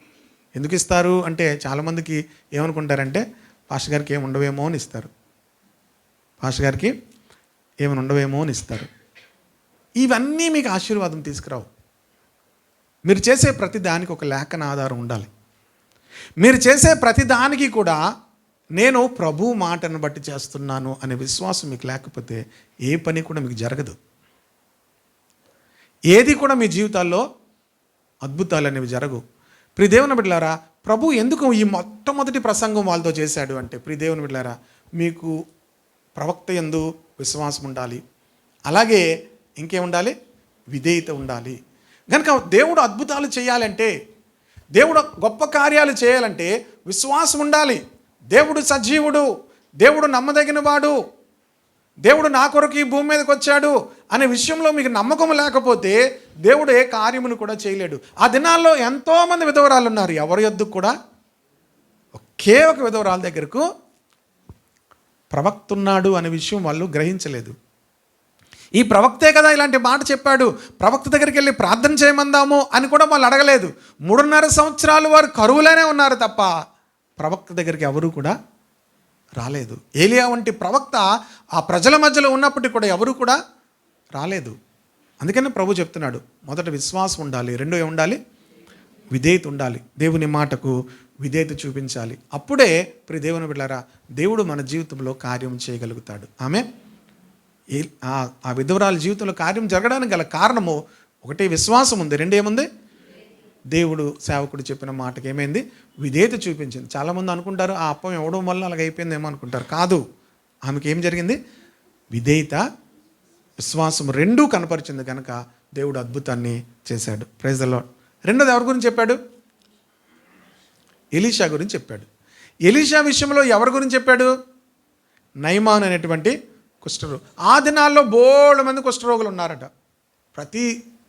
ఎందుకు ఇస్తారు అంటే చాలామందికి ఏమనుకుంటారంటే పాస్టర్ గారికి ఏమి ఉండవేమో అని ఇస్తారు, పాస్టర్ గారికి ఏమైనా ఉండవేమో అని ఇస్తారు. ఇవన్నీ మీకు ఆశీర్వాదం తీసుకురావు. మీరు చేసే ప్రతి దానికి ఒక లేఖన ఆధారం ఉండాలి. మీరు చేసే ప్రతి దానికి కూడా నేను ప్రభు మాటను బట్టి చేస్తున్నాను అనే విశ్వాసం మీకు లేకపోతే ఏ పని కూడా మీకు జరగదు. ఏది కూడా మీ జీవితాల్లో అద్భుతాలు అనేవి జరగవు. ప్రియ దేవుని బిడ్డలారా, ప్రభు ఎందుకు ఈ మొట్టమొదటి ప్రసంగం వాళ్ళతో చేశాడు అంటే, ప్రియ దేవుని బిడ్డలారా, మీకు ప్రవక్త యందు విశ్వాసం ఉండాలి, అలాగే ఇంకేముండాలి? విధేయత ఉండాలి. కనుక దేవుడు అద్భుతాలు చేయాలంటే, దేవుడు గొప్ప కార్యాలు చేయాలంటే విశ్వాసం ఉండాలి. దేవుడు సజీవుడు, దేవుడు నమ్మదగిన వాడు, దేవుడు నా కొరకు ఈ భూమి మీదకి వచ్చాడు అనే విషయంలో మీకు నమ్మకం లేకపోతే దేవుడు ఏ కార్యమును కూడా చేయలేడు. ఆ దినాల్లో ఎంతోమంది విధవరాలు ఉన్నారు. ఎవరి యొద్దకు కూడా ఒకే ఒక విధవరాల దగ్గరకు ప్రవక్త ఉన్నాడు అనే విషయం వాళ్ళు గ్రహించలేదు. ఈ ప్రవక్తే కదా ఇలాంటి మాట చెప్పాడు, ప్రవక్త దగ్గరికి వెళ్ళి ప్రార్థన చేయమందాము అని కూడా వాళ్ళు అడగలేదు. 3.5 సంవత్సరాలు వారు కరువులోనే ఉన్నారు తప్ప ప్రవక్త దగ్గరికి ఎవరు కూడా రాలేదు. ఏలియా వంటి ప్రవక్త ఆ ప్రజల మధ్యలో ఉన్నప్పటికీ కూడా ఎవరు కూడా రాలేదు. అందుకని ప్రభు చెప్తున్నాడు, మొదట విశ్వాసం ఉండాలి, రెండో ఉండాలి విధేయత ఉండాలి. దేవుని మాటకు విధేయత చూపించాలి. అప్పుడే ప్రియ దేవుని బిడ్డలారా, దేవుడు మన జీవితంలో కార్యం చేయగలుగుతాడు. ఆమె ఆ విధవరాల జీవితంలో కార్యం జరగడానికి గల కారణము ఒకటి విశ్వాసం ఉంది, రెండేముంది? దేవుడు సేవకుడు చెప్పిన మాటకి ఏమైంది? విధేయత చూపించింది. చాలామంది అనుకుంటారు ఆ అప్పం ఇవ్వడం వల్ల అలాగ అయిపోయిందేమో అనుకుంటారు. కాదు, ఆమెకి ఏం జరిగింది? విధేయత విశ్వాసం రెండూ కనపరిచింది కనుక దేవుడు అద్భుతాన్ని చేశాడు. Praise the Lord. రెండోది ఎవరి గురించి చెప్పాడు? ఎలీషా గురించి చెప్పాడు. ఎలీషా విషయంలో ఎవరి గురించి చెప్పాడు? నయమాన్ అనేటువంటి కుష్ఠరోగి. ఆ దినాల్లో బోల్డ్ మంది కుష్ఠరోగులు ఉన్నారట. ప్రతి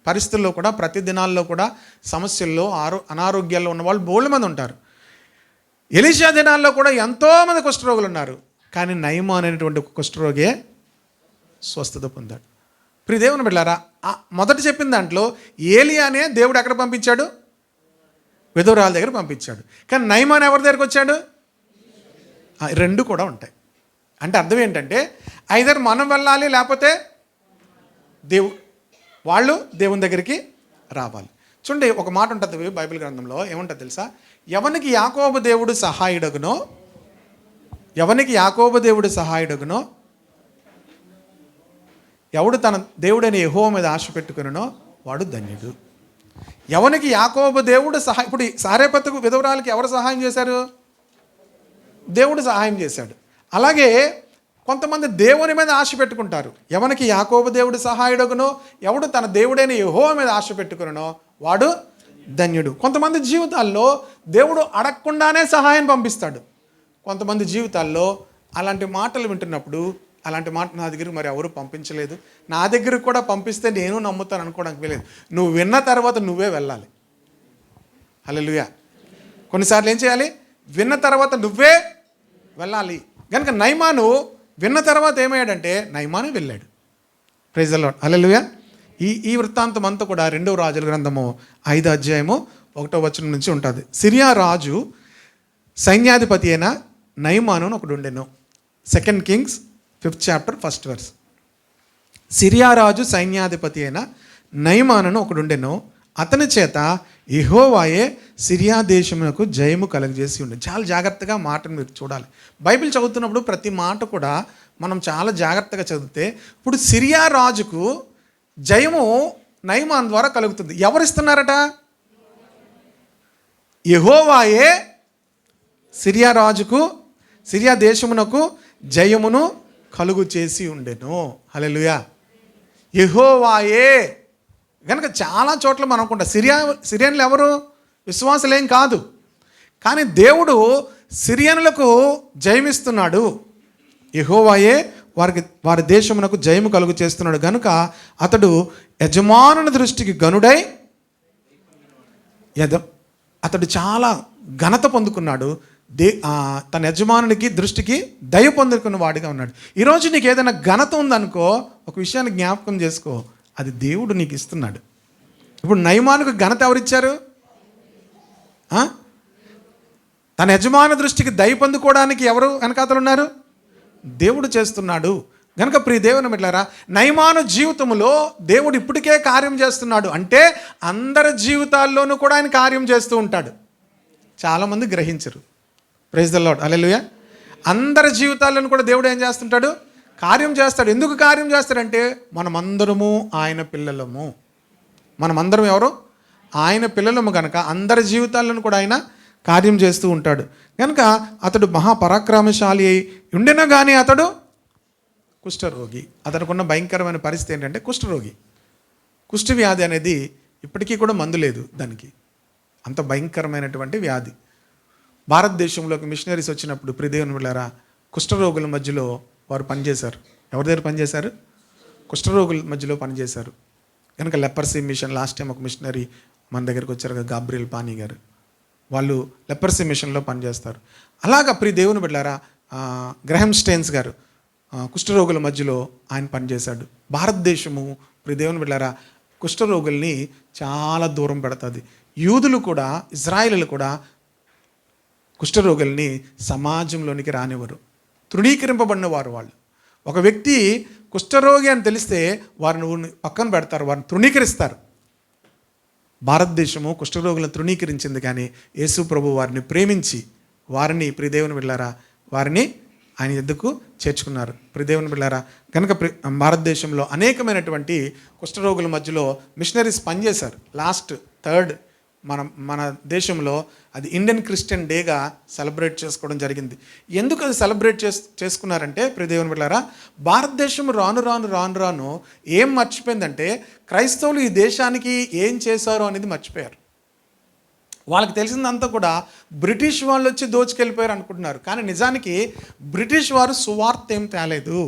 పరిస్థితుల్లో కూడా, ప్రతి దినాల్లో కూడా సమస్యల్లో అనారోగ్యాల్లో ఉన్న వాళ్ళు బోల్డ్ మంది ఉంటారు. ఎలీషా దినాల్లో కూడా ఎంతోమంది కుష్ఠరోగులు ఉన్నారు. కానీ నయమాన్ అనేటువంటి ఒక కుష్ఠరోగే స్వస్థత పొందాడు. ప్రియ దేవుని బిడ్డలారా, మొదట చెప్పిన దాంట్లో ఏలియానే దేవుడు ఎక్కడ పంపించాడు? విధవరాల దగ్గర పంపించాడు. కానీ నయమాన్ ఎవరి దగ్గరికి వచ్చాడు? రెండు కూడా ఉంటాయి. అంటే అర్థం ఏంటంటే ఐదర్ మనం వెళ్ళాలి, లేకపోతే వాళ్ళు దేవుని దగ్గరికి రావాలి. చూడండి, ఒక మాట ఉంటుంది బైబిల్ గ్రంథంలో, ఏముంటుంది తెలుసా? ఎవనికి యాకోబు దేవుడు సహాయుడగునో ఎవడు తన దేవుడైన యెహోవా మీద ఆశ పెట్టుకునో వాడు ధన్యుడు. ఎవనికి యాకోబు దేవుడు ఇప్పుడు సారేపతుకు విధవరాలకి ఎవరు సహాయం చేశారు? దేవుడు సహాయం చేశాడు. అలాగే కొంతమంది దేవుని మీద ఆశ పెట్టుకుంటారు. ఎవనికి యాకోబు దేవుడు సహాయుడగునో ఎవడు తన దేవుడైన యెహోవా మీద ఆశ పెట్టుకునో వాడు ధన్యుడు. కొంతమంది జీవితాల్లో దేవుడు అడగకుండానే సహాయం పంపిస్తాడు. కొంతమంది జీవితాల్లో అలాంటి మాటలు వింటున్నప్పుడు, అలాంటి మాట నా దగ్గరికి మరి ఎవరు పంపించలేదు, నా దగ్గరికి కూడా పంపిస్తే నేను నమ్ముతాను అనుకోవడానికి లేదు. నువ్వు విన్న తర్వాత నువ్వే వెళ్ళాలి. హల్లెలూయా. కొన్నిసార్లు ఏం చేయాలి? విన్న తర్వాత నువ్వే వెళ్ళాలి. కనుక నయమాను విన్న తర్వాత ఏమయ్యాడంటే నయమాను వెళ్ళాడు. Praise the Lord. హల్లెలూయా. ఈ వృత్తాంతం అంతా కూడా 2వ రాజుల గ్రంథము 5వ అధ్యాయము 1వ వచనం నుంచి ఉంటుంది. సిరియా రాజు సైన్యాధిపతి అయిన నయమాను అని ఒకడు ఉండెను. 2 Kings 5th chapter 1st verse. Syria రాజు సైన్యాధిపతి అయిన నయమాను ఒకడు ఉండెను. అతని చేత యెహోవాయే సిరియా దేశమునకు జయము కలుగజేసి ఉండే. చాలా జాగ్రత్తగా మాటను మీరు చూడాలి. బైబిల్ చదువుతున్నప్పుడు ప్రతి మాట కూడా మనం చాలా జాగ్రత్తగా చదివితే, ఇప్పుడు సిరియా రాజుకు జయము నయమాన్ ద్వారా కలుగుతుంది. ఎవరిస్తున్నారట? యెహోవాయే సిరియా దేశమునకు జయమును కలుగు చేసి ఉండెను. హల్లెలూయా. యెహోవాయే. కనుక చాలా చోట్ల మనం అనుకుంటాం సిరియన్లు ఎవరు? విశ్వాసులేం కాదు. కానీ దేవుడు సిరియనులకు జయమిస్తున్నాడు. యెహోవాయే వారి దేశమునకు జయము కలుగు చేస్తున్నాడు. కనుక అతడు యజమానుని దృష్టికి గనుడై అతడు చాలా ఘనత పొందుకున్నాడు. తన యజమానునికి దృష్టికి దయ పొందుకున్న వాడిగా ఉన్నాడు. ఈరోజు నీకు ఏదైనా ఘనత ఉందనుకో, ఒక విషయాన్ని జ్ఞాపకం చేసుకో, అది దేవుడు నీకు ఇస్తున్నాడు. ఇప్పుడు నయమానుకు ఘనత ఎవరిచ్చారు? తన యజమాని దృష్టికి దయ పొందుకోవడానికి ఎవరు వెనకాతలు ఉన్నారు? దేవుడు చేస్తున్నాడు. కనుక ప్రియ దేవుని బిడ్డలారా, నయమాను జీవితంలో దేవుడు ఇప్పటికే కార్యం చేస్తున్నాడు. అంటే అందరి జీవితాల్లోనూ కూడా ఆయన కార్యం చేస్తూ ఉంటాడు. చాలామంది గ్రహించరు. Praise the Lord. హల్లెలూయా. అందరి జీవితాల్లోనూ కూడా దేవుడు ఏం చేస్తుంటాడు? కార్యం చేస్తాడు. ఎందుకు కార్యం చేస్తాడంటే మనమందరము ఆయన పిల్లలము. మనమందరం ఎవరు? ఆయన పిల్లలము. కనుక అందరి జీవితాలను కూడా ఆయన కార్యం చేస్తూ ఉంటాడు. కనుక అతడు మహాపరాక్రమశాలి అయి ఉండినా కానీ అతడు కుష్ఠరోగి. అతనుకున్న భయంకరమైన పరిస్థితి ఏంటంటే కుష్ఠరోగి. కుష్ఠ వ్యాధి అనేది ఇప్పటికీ కూడా మందు లేదు దానికి. అంత భయంకరమైనటువంటి వ్యాధి. భారతదేశంలోకి మిషనరీస్ వచ్చినప్పుడు ప్రియదేవుని బిడ్డలారా, కుష్ఠరోగుల మధ్యలో వారు పనిచేశారు. ఎవరి దగ్గర పనిచేశారు? కుష్ఠరోగుల మధ్యలో పనిచేశారు. కనుక లెపర్సీ మిషన్, లాస్ట్ టైం ఒక మిషనరీ మన దగ్గరికి వచ్చారు కదా, గాబ్రియల్ పానీ గారు. వాళ్ళు లెపర్సీ మిషన్లో పనిచేస్తారు. అలాగా ప్రియ దేవుని బిడ్డలారా, గ్రహం స్టెయిన్స్ గారు కుష్ఠరోగుల మధ్యలో ఆయన పనిచేశాడు. భారతదేశము ప్రియ దేవుని బిడ్డలారా కుష్ఠరోగుల్ని చాలా దూరం పెడుతుంది. యూదులు కూడా, ఇజ్రాయేలీలు కూడా కుష్ఠరోగుల్ని సమాజంలోనికి రానివ్వరు. తృణీకరింపబడిన వాళ్ళు. ఒక వ్యక్తి కుష్ఠరోగి అని తెలిస్తే వారిని పక్కన పెడతారు, వారిని తృణీకరిస్తారు. భారతదేశము కుష్ఠరోగులను తృణీకరించింది, కానీ యేసు ప్రభు వారిని ప్రేమించి వారిని ప్రియదేవుని బిడ్డలారా వారిని ఆయన ఎద్దుకు చేర్చుకున్నారు. ప్రియదేవుని బిడ్డలారా, కనుక భారతదేశంలో అనేకమైనటువంటి కుష్ఠరోగుల మధ్యలో మిషనరీస్ పనిచేశారు. లాస్ట్ 3rd మన దేశంలో అది ఇండియన్ క్రిస్టియన్ డేగా సెలబ్రేట్ చేసుకోవడం జరిగింది. ఎందుకు అది సెలబ్రేట్ చేసుకున్నారంటే ప్రియదేవుని బిడ్డలారా, భారతదేశం రాను ఏం మర్చిపోయిందంటే క్రైస్తవులు ఈ దేశానికి ఏం చేశారో అనేది మర్చిపోయారు. వాళ్ళకి తెలిసిందంతా కూడా బ్రిటిష్ వాళ్ళు వచ్చి దోచుకెళ్ళిపోయారు అనుకుంటున్నారు. కానీ నిజానికి బ్రిటిష్ వారు సువార్త ఏం తేలేదు.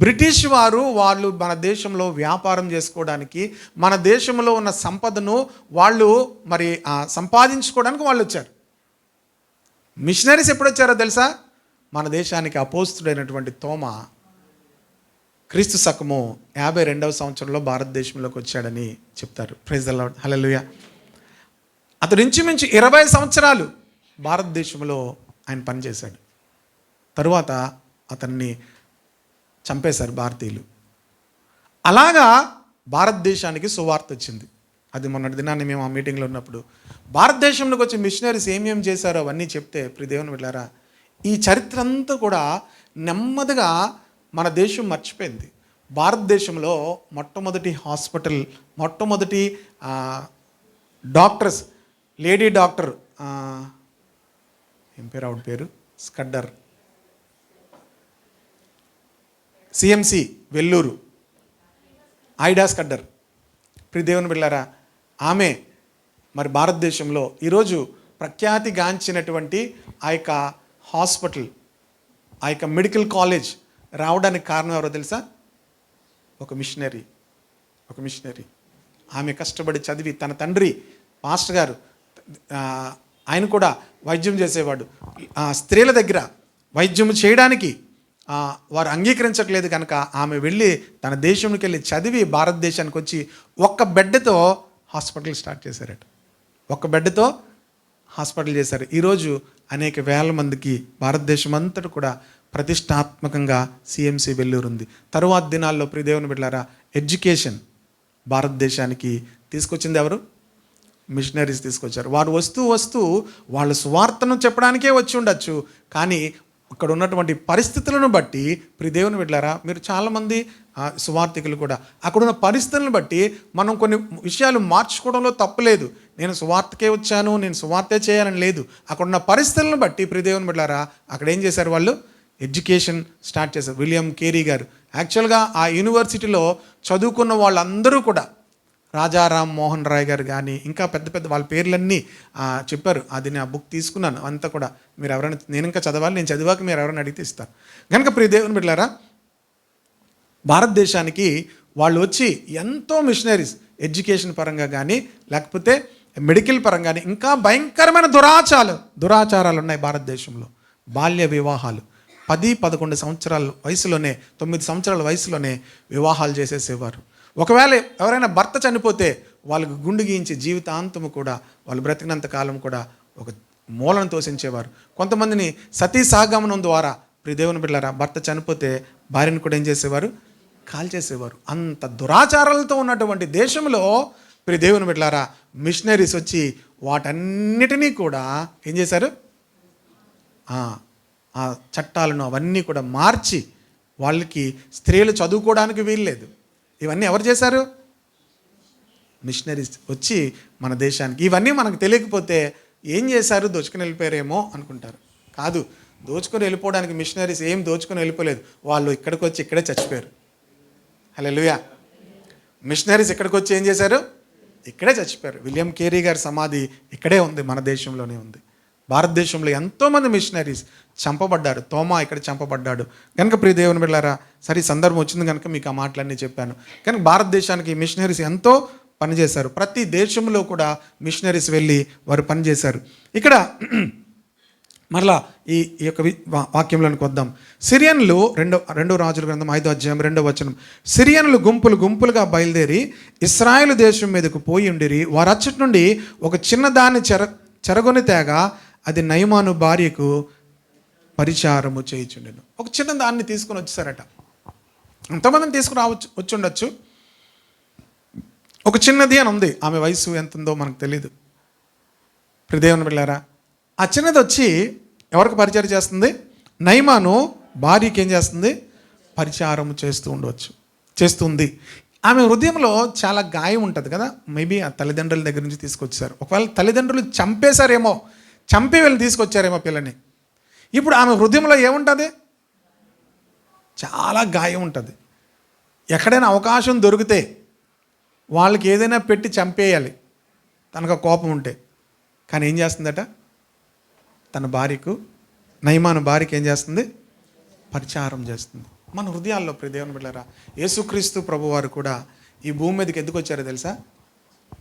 బ్రిటిష్ వాళ్ళు మన దేశంలో వ్యాపారం చేసుకోవడానికి, మన దేశంలో ఉన్న సంపదను వాళ్ళు మరి సంపాదించుకోవడానికి వాళ్ళు వచ్చారు. మిషనరీస్ ఎప్పుడు వచ్చారో తెలుసా? మన దేశానికి అపోస్తుడైనటువంటి తోమా క్రీస్తు శకము 52వ సంవత్సరంలో భారతదేశంలోకి వచ్చాడని చెప్తారు. Praise the Lord. హల్లెలూయా. అతడు ఇంచుమించు 20 సంవత్సరాలు భారతదేశంలో ఆయన పనిచేశాడు. తరువాత అతన్ని చంపేశారు భారతీయులు. అలాగా భారతదేశానికి సువార్త వచ్చింది. అది మొన్నటి దినాన్ని మేము ఆ మీటింగ్లో ఉన్నప్పుడు భారతదేశంలోకి వచ్చి మిషనరీస్ ఏమేమి చేశారో అవన్నీ చెప్తే, ప్రియ దేవుని బిడ్డలారా, ఈ చరిత్ర అంతా కూడా నెమ్మదిగా మన దేశం మర్చిపోయింది. భారతదేశంలో మొట్టమొదటి హాస్పిటల్, మొట్టమొదటి డాక్టర్స్, లేడీ డాక్టర్, ఏం పేరు ఆవిడ పేరు, స్కడ్డర్, సిఎంసి వెల్లూరు, ఐడా స్కడ్డర్. ప్రియ దేవుని బిడ్డలారా, ఆమె మరి భారతదేశంలో ఈరోజు ప్రఖ్యాతిగాంచినటువంటి ఆ యొక్క హాస్పిటల్, ఆ యొక్క మెడికల్ కాలేజ్ రావడానికి కారణం ఎవరో తెలుసా? ఒక మిషనరీ. ఆమె కష్టపడి చదివి, తన తండ్రి పాస్టర్ గారు, ఆయన కూడా వైద్యం చేసేవాడు. స్త్రీల దగ్గర వైద్యం చేయడానికి వారు అంగీకరించట్లేదు కనుక ఆమె వెళ్ళి తన దేశంకి వెళ్ళి చదివి భారతదేశానికి వచ్చి ఒక్క బెడ్తో హాస్పిటల్ స్టార్ట్ చేశారట. ఒక్క బెడ్తో హాస్పిటల్ చేశారు. ఈరోజు అనేక వేల మందికి భారతదేశం అంతటా కూడా ప్రతిష్టాత్మకంగా సిఎంసి వెల్లూరు ఉంది. తరువాత దినాల్లో ప్రియ దేవుని బిడ్డలారా, ఎడ్యుకేషన్ భారతదేశానికి తీసుకొచ్చింది ఎవరు? మిషనరీస్ తీసుకొచ్చారు. వారు వస్తూ వాళ్ళ సువార్తను చెప్పడానికే వచ్చి ఉండొచ్చు, కానీ ఇక్కడ ఉన్నటువంటి పరిస్థితులను బట్టి ప్రియ దేవుని బిడ్డలారా, మీరు చాలామంది సువార్థికులు కూడా అక్కడున్న పరిస్థితులను బట్టి మనం కొన్ని విషయాలు మార్చుకోవడంలో తప్పులేదు. నేను సువార్తకే వచ్చాను, నేను సువార్తే చేయాలని లేదు. అక్కడున్న పరిస్థితులను బట్టి ప్రియ దేవుని బిడ్డలారా, అక్కడ ఏం చేశారు? వాళ్ళు ఎడ్యుకేషన్ స్టార్ట్ చేశారు. విలియం కేరీ గారు యాక్చువల్గా ఆ యూనివర్సిటీలో చదువుకున్న వాళ్ళందరూ కూడా, రాజారాం మోహన్ రాయ్ గారు కానీ ఇంకా పెద్ద పెద్ద వాళ్ళ పేర్లన్నీ చెప్పారు. అది నేను ఆ బుక్ తీసుకున్నాను అంతా కూడా. మీరు ఎవరైనా, నేను ఇంకా చదవాలి, నేను చదివాక మీరు ఎవరైనా అడిగితే ఇస్తాను. కనుక ప్రియ దేవుని బిడ్డలారా, భారతదేశానికి వాళ్ళు వచ్చి ఎంతో మిషనరీస్ ఎడ్యుకేషన్ పరంగా కానీ లేకపోతే మెడికల్ పరంగా కానీ, ఇంకా భయంకరమైన దురాచారాలు ఉన్నాయి భారతదేశంలో. బాల్య వివాహాలు 10-11 సంవత్సరాల వయసులోనే, 9 సంవత్సరాల వయసులోనే వివాహాలు చేసేసేవారు. ఒకవేళ ఎవరైనా భర్త చనిపోతే వాళ్ళకు గుండు గీయించి జీవితాంతము కూడా వాళ్ళు బ్రతికినంత కాలం కూడా ఒక మూలను తోసించేవారు. కొంతమందిని సతీ సహగమనం ద్వారా ప్రియ దేవుని బిడ్డలారా, భర్త చనిపోతే భార్యను కూడా ఏం చేసేవారు? కాల్చేసేవారు. అంత దురాచారాలతో ఉన్నటువంటి దేశంలో ప్రియ దేవుని బిడ్డలారా, మిషనరీస్ వచ్చి వాటన్నిటినీ కూడా ఏం చేశారు? ఆ చట్టాలను అవన్నీ కూడా మార్చి, వాళ్ళకి స్త్రీలు చదువుకోవడానికి వీల్లేదు. ఇవన్నీ ఎవరు చేశారు? మిషనరీస్ వచ్చి మన దేశానికి. ఇవన్నీ మనకు తెలియకపోతే ఏం చేశారు? దోచుకుని వెళ్ళిపోయారేమో అనుకుంటారు. కాదు, దోచుకొని వెళ్ళిపోవడానికి మిషనరీస్ ఏం దోచుకొని వెళ్ళిపోలేదు. వాళ్ళు ఇక్కడికి వచ్చి ఇక్కడే చచ్చిపోయారు. హల్లెలూయా. మిషనరీస్ ఇక్కడికి వచ్చి ఏం చేశారు? ఇక్కడే చచ్చిపోయారు. విలియం కేరీ గారి సమాధి ఇక్కడే ఉంది, మన దేశంలోనే ఉంది. భారతదేశంలో ఎంతోమంది మిషనరీస్ చంపబడ్డారు. తోమా ఇక్కడ చంపబడ్డాడు. కనుక ప్రియ దేవుని బిడ్డలారా, సరే సందర్భం వచ్చింది కనుక మీకు ఆ మాటలన్నీ చెప్పాను. కనుక భారతదేశానికి మిషనరీస్ ఎంతో పనిచేశారు. ప్రతి దేశంలో కూడా మిషనరీస్ వెళ్ళి వారు పనిచేశారు. ఇక్కడ మరలా ఈ యొక్క వాక్యంలోనికి వద్దాం. సిరియన్లు రెండో రాజుల గ్రంథం 5వ అధ్యాయం 2వ వచనం. సిరియన్లు గుంపులుగా బయలుదేరి ఇశ్రాయేలు దేశం మీదకు పోయి ఉండిరి. వారు అచ్చటి నుండి ఒక చిన్నదాన్ని చెరగొని తేగా అది నయమాను భార్యకు పరిచారము చేయుచుండెను. ఒక చిన్న దాన్ని తీసుకుని వచ్చేసారట. ఎంతమందిని తీసుకుని వచ్చి ఉండొచ్చు. ఒక చిన్నది అని ఉంది. ఆమె వయసు ఎంత ఉందో మనకు తెలియదు. ప్రియ దేవుని బిడ్డలారా, ఆ చిన్నది వచ్చి ఎవరికి పరిచారం చేస్తుంది? నయమాను భార్యకి ఏం చేస్తుంది? పరిచారము చేస్తుంది. ఆమె హృదయంలో చాలా గాయం ఉంటుంది కదా. మేబీ ఆ తల్లిదండ్రుల దగ్గర నుంచి తీసుకొచ్చారు. ఒకవేళ తల్లిదండ్రులు చంపేశారేమో, చంపి వెళ్ళి తీసుకొచ్చారేమో పిల్లని. ఇప్పుడు ఆమె హృదయంలో ఏముంటుంది? చాలా గాయం ఉంటుంది. ఎక్కడైనా అవకాశం దొరికితే వాళ్ళకి ఏదైనా పెట్టి చంపేయాలి, తనకు కోపం ఉంటే. కానీ ఏం చేస్తుందట? తన భార్యకు, నయమాను భార్యకి ఏం చేస్తుంది? పరిచారం చేస్తుంది. మన హృదయాల్లో ప్రియ దేవుని బిడ్డలారా, యేసుక్రీస్తు ప్రభువారు కూడా ఈ భూమి మీదకి ఎందుకు వచ్చారో తెలుసా?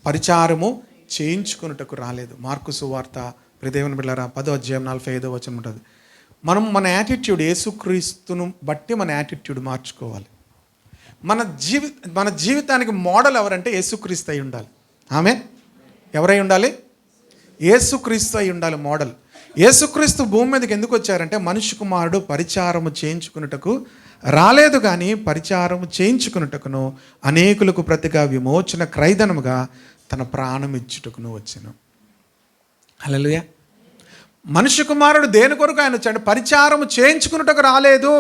పరిచారము చేయించుకున్నటకు రాలేదు. మార్కు సువార్త ప్రియ దేవుని బిడ్డలారా 10వ అధ్యాయం 45వ వచనం ఉంటుంది. మనం మన యాటిట్యూడ్, యేసుక్రీస్తును బట్టి మన యాటిట్యూడ్ మార్చుకోవాలి. మన జీవితానికి మోడల్ ఎవరంటే యేసుక్రీస్తు అయి ఉండాలి. ఆమె ఎవరై ఉండాలి? యేసుక్రీస్తు అయి ఉండాలి మోడల్. యేసుక్రీస్తు భూమి మీదకి ఎందుకు వచ్చారంటే మనుష్య కుమారుడు పరిచారము చేయించుకున్నటకు రాలేదు కానీ పరిచారం చేయించుకున్నట్టుకును అనేకులకు ప్రతిగా విమోచన క్రైదనముగా తన ప్రాణం ఇచ్చుటకును వచ్చెను. హల్లెలూయా. మనుష్య కుమారుడు దేని కొరకు ఆయన వచ్చాడు? పరిచారం చేయించుకున్నట్టుకు రాలేదు.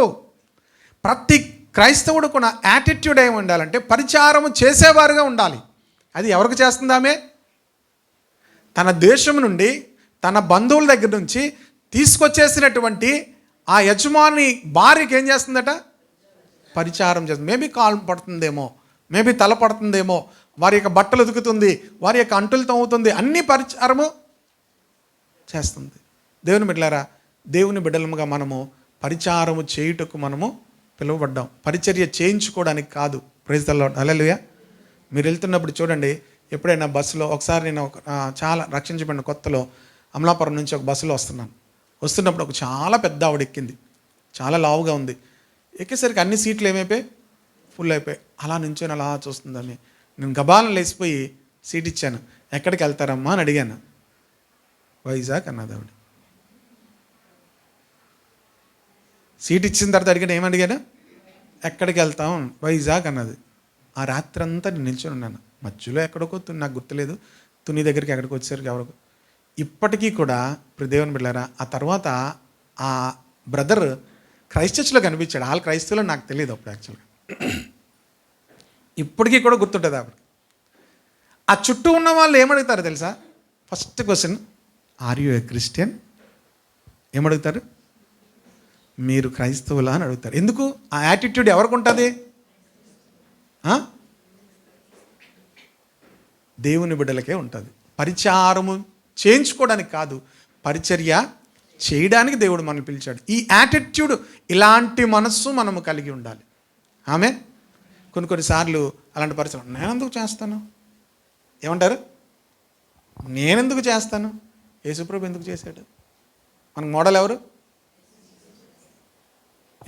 ప్రతి క్రైస్తవుడు కూడా యాటిట్యూడ్ ఏమి ఉండాలంటే పరిచారం చేసేవారుగా ఉండాలి. అది ఎవరికి చేస్తుంది? ఆమె తన దేశం నుండి తన బంధువుల దగ్గర నుంచి తీసుకొచ్చేసినటువంటి ఆ యజమాని భార్యకి ఏం చేస్తుందట? పరిచారం చేస్తుంది. మేబీ కాలు పడుతుందేమో, మేబీ తల పడుతుందేమో, వారి యొక్క బట్టలు ఉతుకుతుంది, వారి యొక్క అంటులు తవ్వుతుంది, అన్ని పరిచారము చేస్తుంది. దేవుని బిడ్డలారా, దేవుని బిడ్డలముగా మనము పరిచారము చేయుటకు మనము పిలువబడ్డాం, పరిచర్య చేయించుకోవడానికి కాదు. Praise the Lord. హల్లెలూయా. మీరు వెళ్తున్నప్పుడు చూడండి, ఎప్పుడైనా బస్సులో ఒకసారి నేను చాలా రక్షించబడిన కొత్తలో అమలాపురం నుంచి ఒక బస్సులో వస్తున్నప్పుడు ఒక చాలా పెద్ద ఆవిడ ఎక్కింది, చాలా లావుగా ఉంది. ఎక్కేసరికి అన్ని సీట్లు ఏమైపోయాయి? ఫుల్ అయిపోయాయి. అలా నుంచొని అలా చూస్తుందని నేను గబాలను లేచిపోయి సీట్ ఇచ్చాను. ఎక్కడికి వెళ్తారమ్మా అని అడిగాను. వైజాగ్ అన్నది ఆవిడ. సీట్ ఇచ్చిన తర్వాత అడిగాను, ఏమడిగాను? ఎక్కడికి వెళ్తాం? వైజాగ్ అన్నది. ఆ రాత్రి అంతా నేను నిల్చొని ఉన్నాను. మధ్యలో ఎక్కడికో నాకు గుర్తులేదు, తుని దగ్గరికి ఎక్కడికి వచ్చేసరికి ఎవరికి. ఇప్పటికీ కూడా ఇప్పుడు దేవుని బిడ్డలారా, ఆ తర్వాత ఆ బ్రదర్ క్రైస్ట్ చర్చ్లో కనిపించాడు. వాళ్ళు క్రైస్తవులో నాకు తెలియదు అప్పుడు యాక్చువల్గా. ఇప్పటికీ కూడా గుర్తుంటుంది ఆవిడ. ఆ చుట్టూ ఉన్న వాళ్ళు ఏమడుగుతారు తెలుసా? First question, are you a Christian? ఏమడుగుతారు? మీరు క్రైస్తవులా అని అడుగుతారు. ఎందుకు? ఆ యాటిట్యూడ్ ఎవరికి ఉంటుంది? దేవుని బిడ్డలకే ఉంటుంది. పరిచారము చేయించుకోవడానికి కాదు, పరిచర్య చేయడానికి దేవుడు మనల్ని పిలిచాడు. ఈ యాటిట్యూడ్, ఇలాంటి మనస్సు మనము కలిగి ఉండాలి. ఆమె కొన్నిసార్లు అలాంటి పరిస్థితులు, నేనెందుకు చేస్తాను? ఏమంటారు? నేనెందుకు చేస్తాను? యేసుప్రభు ఎందుకు చేశాడు? మనకు మోడల్ ఎవరు?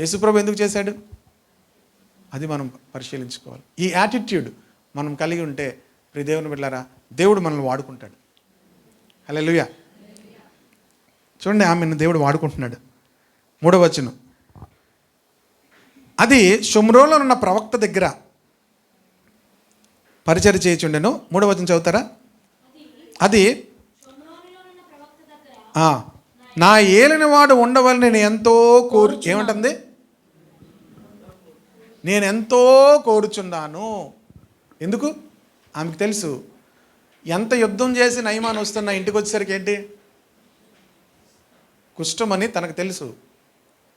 యేసుప్రభు ఎందుకు చేశాడు? అది మనం పరిశీలించుకోవాలి. ఈ యాటిట్యూడ్ మనం కలిగి ఉంటే ప్రియ దేవుని బిడ్డలారా, దేవుడు మనల్ని వాడుకుంటాడు. హల్లెలూయా. చూడండి, ఆమెను దేవుడు వాడుకుంటున్నాడు. 3వ వచనం, అది షోమ్రోన్లో ఉన్న ప్రవక్త దగ్గర పరిచర్య చేయుచుండెను. 3వ వచనం చదువుతారా? అది నా ఏలినవాడు ఉండవలని నేను ఎంతో ఏమంటుంది? నేను ఎంతో కోరుచున్నాను. ఎందుకు? ఆమెకు తెలుసు, ఎంత యుద్ధం చేసి నయమాన్ వస్తున్నా ఇంటికి వచ్చేసరికి ఏంటి? కుష్ఠమని తనకు తెలుసు.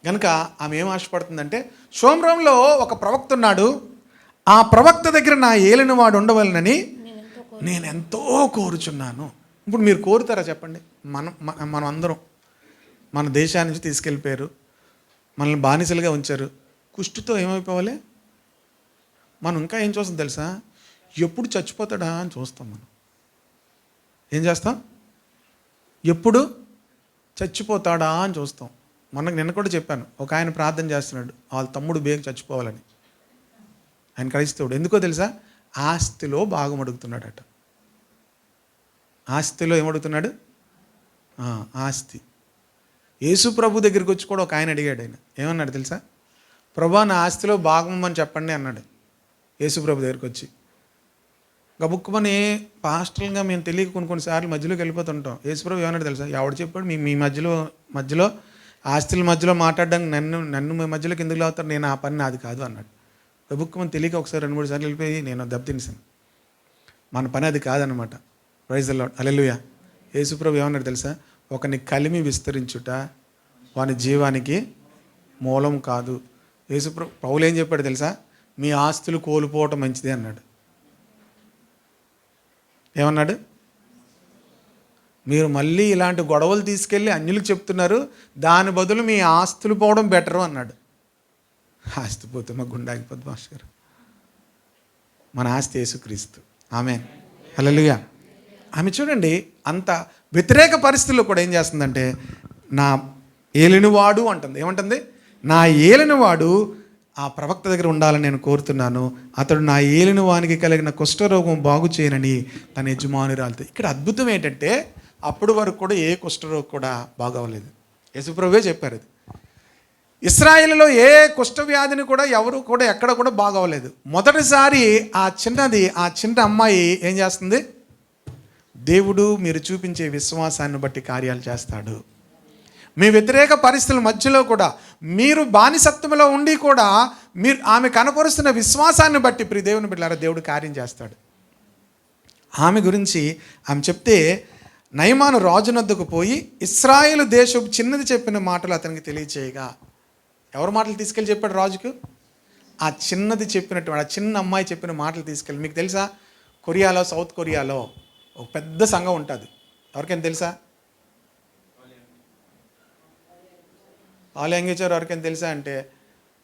కనుక ఆమె ఏం ఆశపడుతుందంటే, షోమ్రోన్లో ఒక ప్రవక్త ఉన్నాడు, ఆ ప్రవక్త దగ్గర నా ఏలినవాడు ఉండవలనని నేను ఎంతో కోరుచున్నాను. ఇప్పుడు మీరు కోరుతారా చెప్పండి? మనం అందరం మన దేశాన్ని నుంచి తీసుకెళ్ళిపోయారు, మనల్ని బానిసలుగా ఉంచారు. కుష్ఠుతో ఏమైపోవాలి? మనం ఇంకా ఏం చూస్తాం తెలుసా? ఎప్పుడు చచ్చిపోతాడా అని చూస్తాం. మనం ఏం చేస్తాం? ఎప్పుడు చచ్చిపోతాడా అని చూస్తాం. నిన్న కూడా చెప్పాను, ఒక ఆయన ప్రార్థన చేస్తున్నాడు, వాళ్ళ తమ్ముడు బేగ చచ్చిపోవాలని. ఆయన క్రైస్తవుడు. ఎందుకో తెలుసా? ఆస్తిలో భాగం అడుగుతున్నాడట. ఆస్తిలో ఏమడుగుతున్నాడు? ఆస్తి. యేసు ప్రభు దగ్గరికి వచ్చి కూడా ఒక ఆయన అడిగాడు. ఆయన ఏమన్నాడు తెలుసా? ప్రభా, నా ఆస్తిలో భాగం అని చెప్పండి అన్నాడు యేసు ప్రభు దగ్గరికి వచ్చి. గబుక్కుమని పాస్టర్గా మేము తెలియక కొన్నిసార్లు మధ్యలోకి వెళ్ళిపోతుంటాం. యేసు ప్రభు ఏమన్నాడు తెలుసా? ఎవడు చెప్పాడు మీ మధ్యలో ఆస్తుల మధ్యలో మాట్లాడడానికి నన్ను మీ మధ్యలోకి ఎందుకు లాగుతారు? నేను ఆ పని నాది కాదు అన్నాడు. గబుక్కుమని తెలియక ఒకసారి 2-3 సార్లు వెళ్ళిపోయి నేను దెబ్బతినేసాను. మన పని అది కాదనమాట. Praise the Lord. హల్లెలూయా. యేసు ప్రభు ఏమన్నాడు తెలుసా? ఒకని కలిమి విస్తరించుట వాని జీవానికి మూలం కాదు. యేసు ప్రభు పౌలు ఏం చెప్పాడు తెలుసా? మీ ఆస్తులు కోల్పోవటం మంచిది అన్నాడు. ఏమన్నాడు? మీరు మళ్ళీ ఇలాంటి గొడవలు తీసుకెళ్ళి అన్యులకు చెప్తున్నారు, దాని బదులు మీ ఆస్తులు పోవడం బెటరు అన్నాడు. ఆస్తి పోతే మా గుండె ఆగిపోద్ది మాస్టర్ గారు. మన ఆస్తి యేసుక్రీస్తు. ఆమేన్. హల్లెలూయా. ఆమె చూడండి, అంత వ్యతిరేక పరిస్థితుల్లో కూడా ఏం చేస్తుందంటే, నా ఏలినవాడు అంటుంది. ఏమంటుంది? నా ఏలినవాడు ఆ ప్రవక్త దగ్గర ఉండాలని నేను కోరుతున్నాను. అతడు నా ఏలినవానికి కలిగిన కుష్ఠరోగం బాగు చేయనని తన యజమానురాలితో. ఇక్కడ అద్భుతం ఏంటంటే, అప్పుడు వరకు కూడా ఏ కుష్ఠరోగం కూడా బాగవలేదు. యేసుప్రభువే చెప్పారు అది. ఇశ్రాయేలులో ఏ కుష్ఠవ్యాధిని కూడా ఎవరు కూడా ఎక్కడ కూడా బాగోలేదు. మొదటిసారి ఆ చిన్న అమ్మాయి ఏం చేస్తుంది? దేవుడు మీరు చూపించే విశ్వాసాన్ని బట్టి కార్యాలు చేస్తాడు. మీ వ్యతిరేక పరిస్థితుల మధ్యలో కూడా మీరు బానిసత్వంలో ఉండి కూడా మీరు ఆమె కనపరుస్తున్న విశ్వాసాన్ని బట్టి ప్రియ దేవుని బిడ్డలారా దేవుడు కార్యం చేస్తాడు. ఆమె గురించి ఆమె చెప్తే, నయమాను రాజునొద్దకు పోయి ఇశ్రాయేలు దేశపు చిన్నది చెప్పిన మాటలు అతనికి తెలియచేయగా. ఎవరి మాటలు తీసుకెళ్ళి చెప్పాడు రాజుకు? ఆ చిన్నది చెప్పినటువంటి, ఆ చిన్న అమ్మాయి చెప్పిన మాటలు తీసుకెళ్ళి. మీకు తెలుసా, కొరియాలో, సౌత్ కొరియాలో ఒక పెద్ద సంఘం ఉంటుంది. ఎవరికైనా తెలుసా? వాళ్ళు యాంగిచోరు ఎవరికైనా తెలుసా అంటే,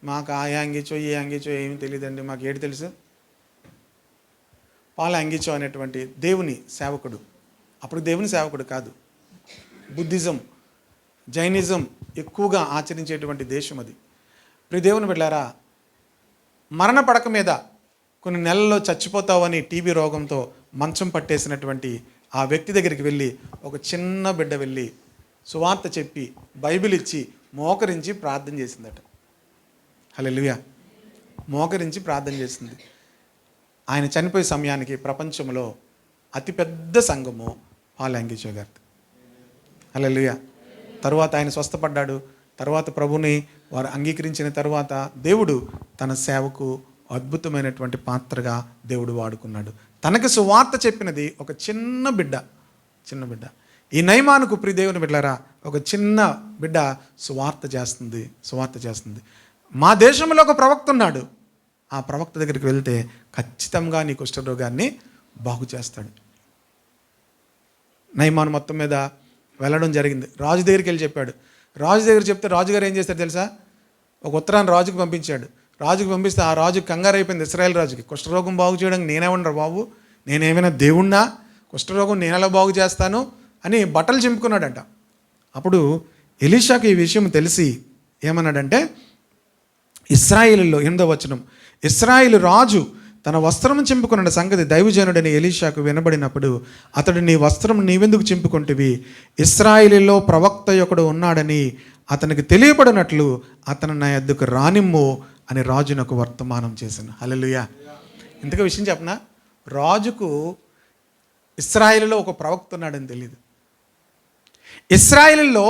మాకు ఆ యాంగిచో ఈ యాంగిచో ఏమీ తెలియదండి, మాకు ఏడు తెలుసు. పాల యాంగిచో అనేటువంటి దేవుని సేవకుడు, అప్పుడు దేవుని సేవకుడు కాదు, బుద్ధిజం, జైనిజం ఎక్కువగా ఆచరించేటువంటి దేశం అది. ప్రియ దేవుని బిడ్డలారా, మరణ పడక మీద కొన్ని నెలల్లో చచ్చిపోతావని టీబీ రోగంతో మంచం పట్టేసినటువంటి ఆ వ్యక్తి దగ్గరికి వెళ్ళి ఒక చిన్న బిడ్డ వెళ్ళి సువార్త చెప్పి బైబిల్ ఇచ్చి మోకరించి ప్రార్థన చేసిందట. హల్లెలూయా. మోకరించి ప్రార్థన చేసింది. ఆయన చనిపోయే సమయానికి ప్రపంచంలో అతిపెద్ద సంఘము పాల్ యాంగిచో గారిది. హల్లెలూయా. తరువాత ఆయన స్వస్థపడ్డాడు. తర్వాత ప్రభుని వారు అంగీకరించిన తర్వాత దేవుడు తన సేవకు అద్భుతమైనటువంటి పాత్రగా దేవుడు వాడుకున్నాడు. తనకు సువార్త చెప్పినది ఒక చిన్న బిడ్డ. ఈ నయమానుకు ప్రియ దేవుని బిడ్డలారా ఒక చిన్న బిడ్డ సువార్త చేస్తుంది. మా దేశంలో ఒక ప్రవక్త ఉన్నాడు, ఆ ప్రవక్త దగ్గరికి వెళ్తే ఖచ్చితంగా నీ కుష్ఠరోగాన్ని బాగు చేస్తాడు. నయమాను మొత్తం మీద వెళ్ళడం జరిగింది. రాజు దగ్గరికి వెళ్ళి చెప్పాడు. రాజు దగ్గర చెప్తే రాజుగారు ఏం చేస్తాడు తెలుసా? ఒక ఉత్తరాన్ని రాజుకు పంపించాడు. రాజుకు పంపిస్తే ఆ రాజు కంగారు అయిపోయింది. ఇశ్రాయేల్ రాజుకి కుష్ఠరోగం బాగు చేయడానికి నేనేమన్నా బాబు, నేనేమైనా దేవుణ్ణా? కుష్ఠరోగం నేను ఎలా బాగు చేస్తాను అని బట్టలు చింపుకున్నాడంట. అప్పుడు ఎలీషాకు ఈ విషయం తెలిసి ఏమన్నాడంటే, ఇశ్రాయేలులో 8వ వచనం, ఇశ్రాయేలు రాజు తన వస్త్రం చింపుకున్న సంగతి దైవజనుడని ఎలీషాకు వినబడినప్పుడు అతడు, నీ వస్త్రం నీవెందుకు చింపుకుంటువి? ఇశ్రాయేలులో ప్రవక్త ఒకడు ఉన్నాడని అతనికి తెలియబడినట్లు అతను నా యొద్దకు రానిమ్ము అని రాజునకు వర్తమానం చేశాను. హల్లెలూయా. ఇంతగా విషయం చెప్పనా, రాజుకు ఇశ్రాయేలులో ఒక ప్రవక్త ఉన్నాడని తెలియదు. ఇశ్రాయేలులో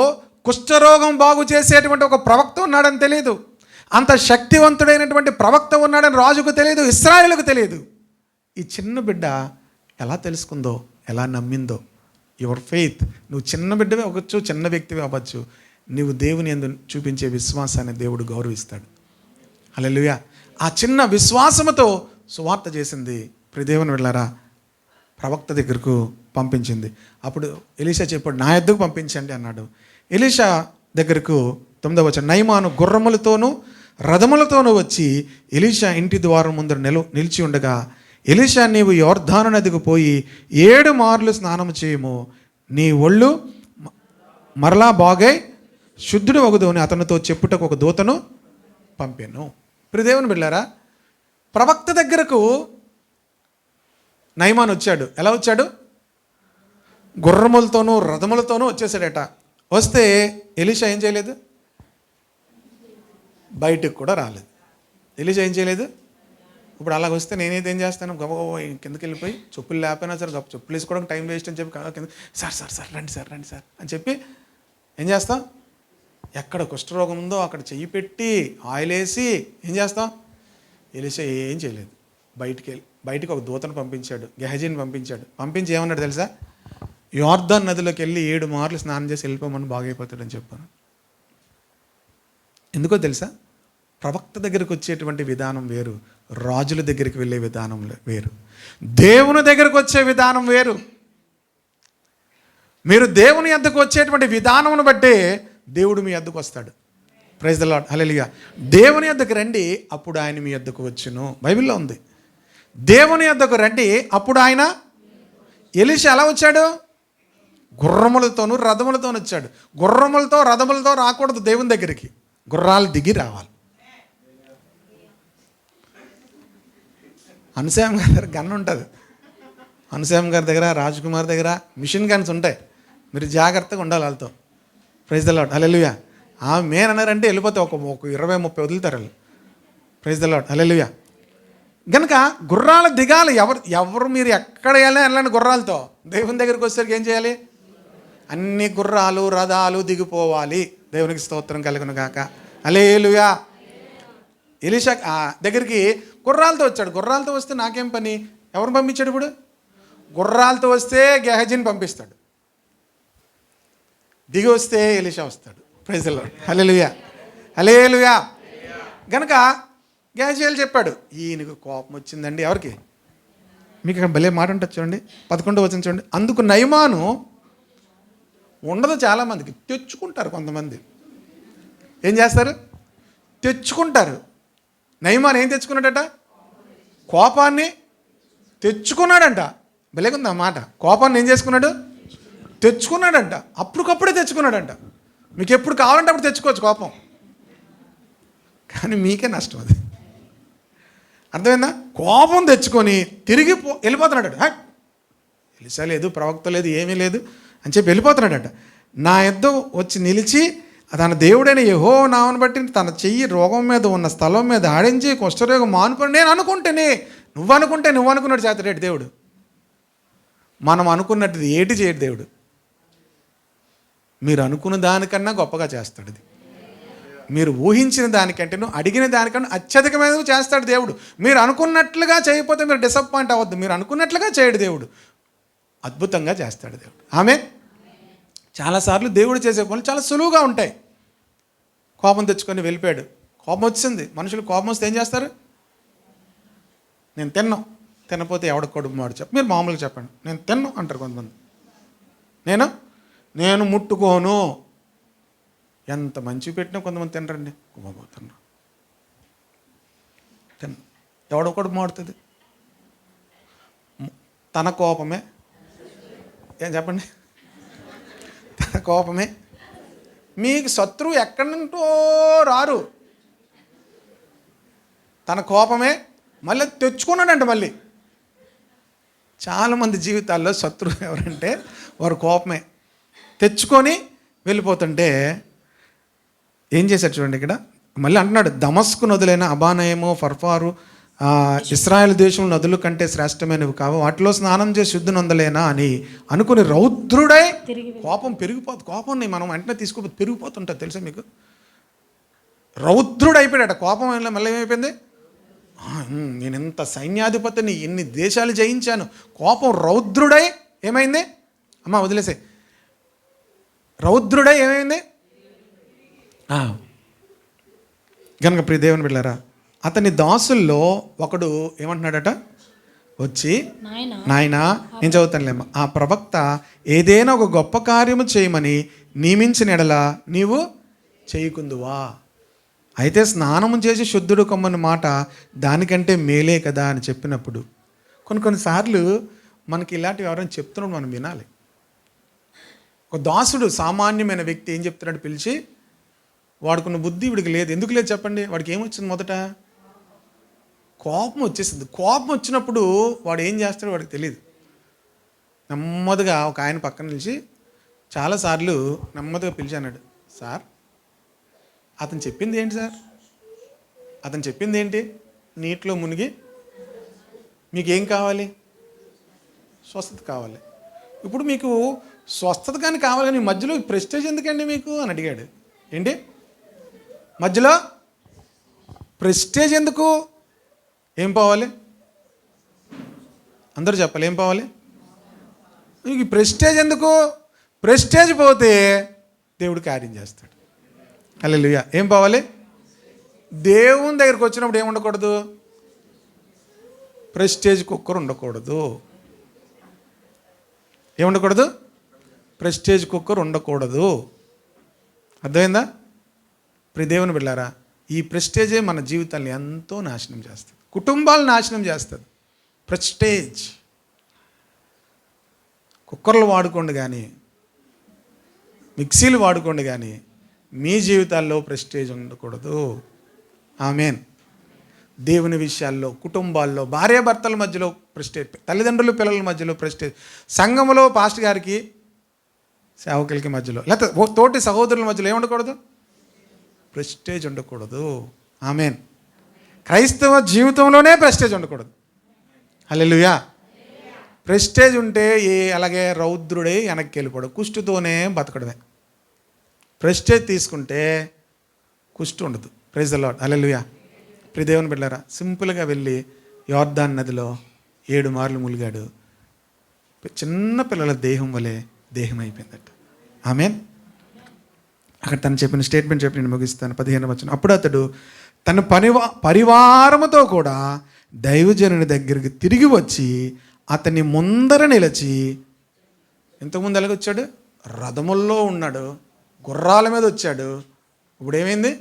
కుష్ఠరోగం బాగు చేసేటువంటి ఒక ప్రవక్త ఉన్నాడని తెలియదు. అంత శక్తివంతుడైనటువంటి ప్రవక్త ఉన్నాడని రాజుకు తెలియదు, ఇశ్రాయేలుకు తెలియదు. ఈ చిన్న బిడ్డ ఎలా తెలుసుకుందో, ఎలా నమ్మిందో. Your faith. నువ్వు చిన్న బిడ్డవే అవ్వచ్చు, చిన్న వ్యక్తివే అవ్వచ్చు, నువ్వు దేవుని యందు చూపించే విశ్వాసాన్ని దేవుడు గౌరవిస్తాడు. హల్లెలూయా. ఆ చిన్న విశ్వాసముతో సువార్త చేసింది. ప్రియ దేవుని బిడ్డలారా, ప్రవక్త దగ్గరకు పంపించింది. అప్పుడు ఎలీషా చెప్పాడు, నా యొద్దకు పంపించండి అన్నాడు. ఎలీషా దగ్గరకు 9వ వచనం, నయమాను గుర్రములతోనూ రథములతోనూ వచ్చి ఎలీషా ఇంటి ద్వారం ముందర నిలిచి ఉండగా, ఎలీషా, నీవు యోర్దాను నదికి పోయి 7 మార్లు స్నానము చేయము, నీ ఒళ్ళు మరలా బాగై శుద్ధుడు వగుదు అని అతనితో చెప్పుటకు ఒక దూతను పంపాను. ప్రియ దేవుని బిడ్డలారా, ప్రవక్త దగ్గరకు నయమాను వచ్చాడు. ఎలా వచ్చాడు? గుర్రములతోనూ రథములతోనూ వచ్చేసాడట. వస్తే ఎలీషా ఏం చేయలేదు? బయటకు కూడా రాలేదు. ఎలీషా ఏం చేయలేదు? ఇప్పుడు అలాగ వస్తే నేనైతే ఏం చేస్తాను, గబ కిందకి వెళ్ళిపోయి చెప్పులు లేకపోయినా సరే చెప్పులు వేసుకోవడానికి టైం వేస్ట్ అని చెప్పి కింద సార్ రండి సార్ అని చెప్పి ఏం చేస్తాం? ఎక్కడ కుష్ఠరోగం ఉందో అక్కడ చెయ్యి పెట్టి ఆయిల్ వేసి ఏం చేస్తాం? ఎలీషా ఏం చేయలేదు. బయటికి ఒక దూతను పంపించాడు, గెహజీని పంపించాడు. పంపించి ఏమన్నాడు తెలుసా? యోర్దాను నదిలోకి వెళ్ళి 7 మార్లు స్నానం చేసి వెళ్ళిపోమని బాగైపోతాడని చెప్పాను. ఎందుకో తెలుసా? ప్రవక్త దగ్గరికి వచ్చేటువంటి విధానం వేరు, రాజుల దగ్గరికి వెళ్ళే విధానం వేరు, దేవుని దగ్గరకు వచ్చే విధానం వేరు. మీరు దేవుని యొద్దకు వచ్చేటువంటి విధానమును బట్టే దేవుడు మీ యొద్దకు వస్తాడు. Praise the Lord. హల్లెలూయా. దేవుని యొద్దకు రండి, అప్పుడు ఆయన మీ యొద్దకు వచ్చును. బైబిల్లో ఉంది. దేవుని యొద్దకు రండి, అప్పుడు ఆయన. ఎలీషా ఎలా వచ్చాడు? గుర్రములతోనూ రథములతోనూ వచ్చాడు. గుర్రములతో రథములతో రాకూడదు దేవుని దగ్గరికి, గుర్రాలు దిగి రావాలి. అనసూయ గారి దగ్గర గన్ ఉంటుంది. అనసూయ గారి దగ్గర, రాజ్కుమార్ దగ్గర మిషన్ గన్స్ ఉంటాయి. మీరు జాగ్రత్తగా ఉండాలి వాళ్ళతో. Praise the Lord. హల్లెలూయా. ఆమేన్ అన్నారంటే వెళ్ళిపోతే ఒక 20-30 వదులుతారు వాళ్ళు. Praise the Lord, hallelujah. గనుక గుర్రాలు దిగాలి. ఎవరు మీరు ఎక్కడ వెళ్ళాలని గుర్రాలతో దేవుని దగ్గరికి వచ్చేసరికి ఏం చేయాలి? అన్ని గుర్రాలు రథాలు దిగిపోవాలి. దేవునికి స్తోత్రం కలుగును గాక, హల్లెలూయా. ఎలీషా దగ్గరికి గుర్రాలతో వచ్చాడు. గుర్రాలతో వస్తే నాకేం పని? ఎవరు పంపించాడు? ఇప్పుడు గుర్రాలతో వస్తే గెహజీని పంపిస్తాడు, దిగి వస్తే ఎలీషా వస్తాడు. ప్రైజ్ ది లార్డ్, హల్లెలూయా, హల్లెలూయా. గనక గెహజీయేలు చెప్పాడు, ఈయనకు కోపం వచ్చిందండి. ఎవరికి? మీకు ఇక్కడ భలే మాట ఉంటుంది చూడండి, 11వ వచనం చూడండి. అందుకు నయమాను ఉండదు, చాలామందికి తెచ్చుకుంటారు. కొంతమంది ఏం చేస్తారు? తెచ్చుకుంటారు. నయమాను ఏం తెచ్చుకున్నాడట? కోపాన్ని తెచ్చుకున్నాడంట. భలేకుంది ఆ మాట. కోపాన్ని ఏం చేసుకున్నాడు? తెచ్చుకున్నాడంట. అప్పటికప్పుడే తెచ్చుకున్నాడంట. మీకు ఎప్పుడు కావాలంటే అప్పుడు తెచ్చుకోవచ్చు కోపం, కానీ మీకే నష్టం అది. అర్థమైందా? కోపం తెచ్చుకొని తిరిగి వెళ్ళిపోతున్నాడట. ఎలీషా లేదు, ప్రవక్త లేదు, ఏమీ లేదు అని చెప్పి వెళ్ళిపోతున్నాడట. నా యొద్ద వచ్చి నిలిచి తన దేవుడైన యెహోవా నామమును బట్టి తన చెయ్యి రోగం మీద ఉన్న స్థలం మీద ఆడించి కుష్ఠరోగం మానుకొని నేను అనుకుంటేనే, నువ్వు అనుకున్నట్టు చేస్తాడు దేవుడు. మనం అనుకున్నట్టు ఏటి చేయడు దేవుడు. మీరు అనుకున్న దానికన్నా గొప్పగా చేస్తాడు. ఇది మీరు ఊహించిన దానికంటేను అడిగిన దానికన్నా అత్యధికమైనది చేస్తాడు దేవుడు. మీరు అనుకున్నట్లుగా చేయకపోతే మీరు డిసప్పాయింట్ అవ్వద్దు. మీరు అనుకున్నట్లుగా చేయడు దేవుడు, అద్భుతంగా చేస్తాడు దేవుడు. ఆమేన్. చాలాసార్లు దేవుడు చేసే పనులు చాలా సులువుగా ఉంటాయి. కోపం తెచ్చుకొని వెళ్ళిపోయాడు. కోపం వచ్చింది. మనుషులు కోపం వస్తే ఏం చేస్తారు? నేను తినపోతే ఎవడ కొడుకు మాడు చెప్ప. మీరు మామూలుగా చెప్పండి, నేను తిన్ను అంటారు కొంతమంది. నేను ముట్టుకోను. ఎంత మంచి పెట్టినా కొంతమంది తినరండి. కుమ్మబోతున్నా ఎవడో కొడుకు మాడుతుంది. తన కోపమే ఏం చెప్పండి, తన కోపమే. మీకు శత్రువు ఎక్కడి నుంటో రారు, తన కోపమే మళ్ళీ తెచ్చుకున్నాడంట. మళ్ళీ చాలామంది జీవితాల్లో శత్రువు ఎవరంటే వారు కోపమే. తెచ్చుకొని వెళ్ళిపోతుంటే ఏం చేశాడు చూడండి. ఇక్కడ మళ్ళీ అంటున్నాడు, దమస్కు నదులైన అబానయము, ఫర్ఫారు, ఇశ్రాయేలు దేశం నదుల కంటే శ్రేష్టమైనవి కావు, వాటిలో స్నానం చేసి శుద్ధి నొందలేనా అని అనుకుని రౌద్రుడై, కోపం పెరిగిపోతుంది. కోపాన్ని మనం వెంటనే తీసుకోపోతే పెరిగిపోతుంటుంది తెలుసా మీకు? రౌద్రుడు అయిపోయాడట. కోపం మళ్ళీ ఏమైపోయింది? నేను ఇంత సైన్యాధిపతిని, ఎన్ని దేశాలు జయించాను. కోపం రౌద్రుడై ఏమైంది? అమ్మ వదిలేసే. రౌద్రుడై ఏమైంది? గనుక ప్రియ దేవుని బిడ్డలారా, అతని దాసుల్లో ఒకడు ఏమంటున్నాడట? వచ్చి, నాయనా నేను చదువుతానులేమ్మా, ఆ ప్రవక్త ఏదైనా ఒక గొప్ప కార్యము చేయమని నియమించిన ఎడల నీవు చేయకుందువా? అయితే స్నానము చేసి శుద్ధుడు కమ్మని మాట దానికంటే మేలే కదా అని చెప్పినప్పుడు కొన్నిసార్లు మనకి ఇలాంటివి ఎవరైనా చెప్తున్నాడు, మనం వినాలి. ఒక దాసుడు, సామాన్యమైన వ్యక్తి ఏం చెప్తున్నాడు? పిలిచి, వాడుకున్న బుద్ధి వీడికి లేదు. ఎందుకు లేదు చెప్పండి? వాడికి ఏమొచ్చింది? మొదట కోపం వచ్చేసింది. కోపం వచ్చినప్పుడు వాడు ఏం చేస్తాడో వాడికి తెలియదు. నెమ్మదిగా ఒక ఆయన పక్కన నిలిచి చాలాసార్లు నెమ్మదిగా పిలిచి అన్నాడు, సార్ అతను చెప్పింది ఏంటి సార్? అతను చెప్పింది ఏంటి? నీటిలో మునిగి మీకేం కావాలి? స్వస్థత కావాలి. ఇప్పుడు మీకు స్వస్థత కానీ కావాలి, కానీ మధ్యలో ప్రెస్టేజ్ ఎందుకండి మీకు అని అడిగాడు. ఏంటి మధ్యలో ప్రెస్టేజ్ ఎందుకు? ఏం పోవాలి? అందరూ చెప్పాలి, ఏం పోవాలి? మీకు ప్రెస్టేజ్ ఎందుకు? ప్రెస్టేజ్ పోతే దేవుడు కార్యం చేస్తాడు. హల్లెలూయా. ఏం పోవాలి? దేవుని దగ్గరికి వచ్చినప్పుడు ఏం ఉండకూడదు? ప్రెస్టేజ్ కుక్కర్ ఉండకూడదు. ఏముండకూడదు? ప్రెస్టేజ్ కుక్కర్ ఉండకూడదు. అర్థమైందా? ప్రియ దేవుని బిడ్డలారా, ఈ ప్రెస్టేజే మన జీవితాన్ని ఎంతో నాశనం చేస్తుంది, కుటుంబాలను నాశనం చేస్తుంది. ప్రెస్టేజ్ కుక్కర్లు వాడుకోండి కానీ, మిక్సీలు వాడుకోండి కానీ, మీ జీవితాల్లో ప్రెస్టేజ్ ఉండకూడదు. ఆమేన్. దేవుని విషయాల్లో, కుటుంబాల్లో, భార్యాభర్తల మధ్యలో ప్రెస్టేజ్, తల్లిదండ్రులు పిల్లల మధ్యలో ప్రెస్టేజ్, సంఘములో పాస్టర్ గారికి సేవకులకి మధ్యలో, లేకపోతే తోటి సహోదరుల మధ్యలో ఏముండకూడదు? ప్రెస్టేజ్ ఉండకూడదు. ఆమేన్. క్రైస్తవ జీవితంలోనే ప్రెస్టేజ్ ఉండకూడదు. హల్లెలూయా. ప్రెస్టేజ్ ఉంటే అలాగే రౌద్రుడే వెనక్కి వెళ్ళిపోవడం, కుష్టుతోనే బతకడమే. ప్రెస్టేజ్ తీసుకుంటే కుష్టు ఉండదు. Praise the Lord. హల్లెలూయా. ప్రియ దేవుని బిడ్డలారా, సింపుల్గా వెళ్ళి యోర్దాను నదిలో 7 మార్లు ములిగాడు. చిన్న పిల్లల దేహం వలె దేహం అయిపోయిందట. ఆమేన్. అక్కడ తను చెప్పిన స్టేట్మెంట్ చెప్పి నేను ముగిస్తాను. 15వ వచనం. అప్పుడు అతడు తన పరివారముతో కూడా దైవజనుని దగ్గరికి తిరిగి వచ్చి అతని ముందర నిలిచి, ఇంతకుముందు ఎలాగ వచ్చాడు? రథముల్లో ఉన్నాడు, గుర్రాల మీద వచ్చాడు. ఇప్పుడు ఏమైంది?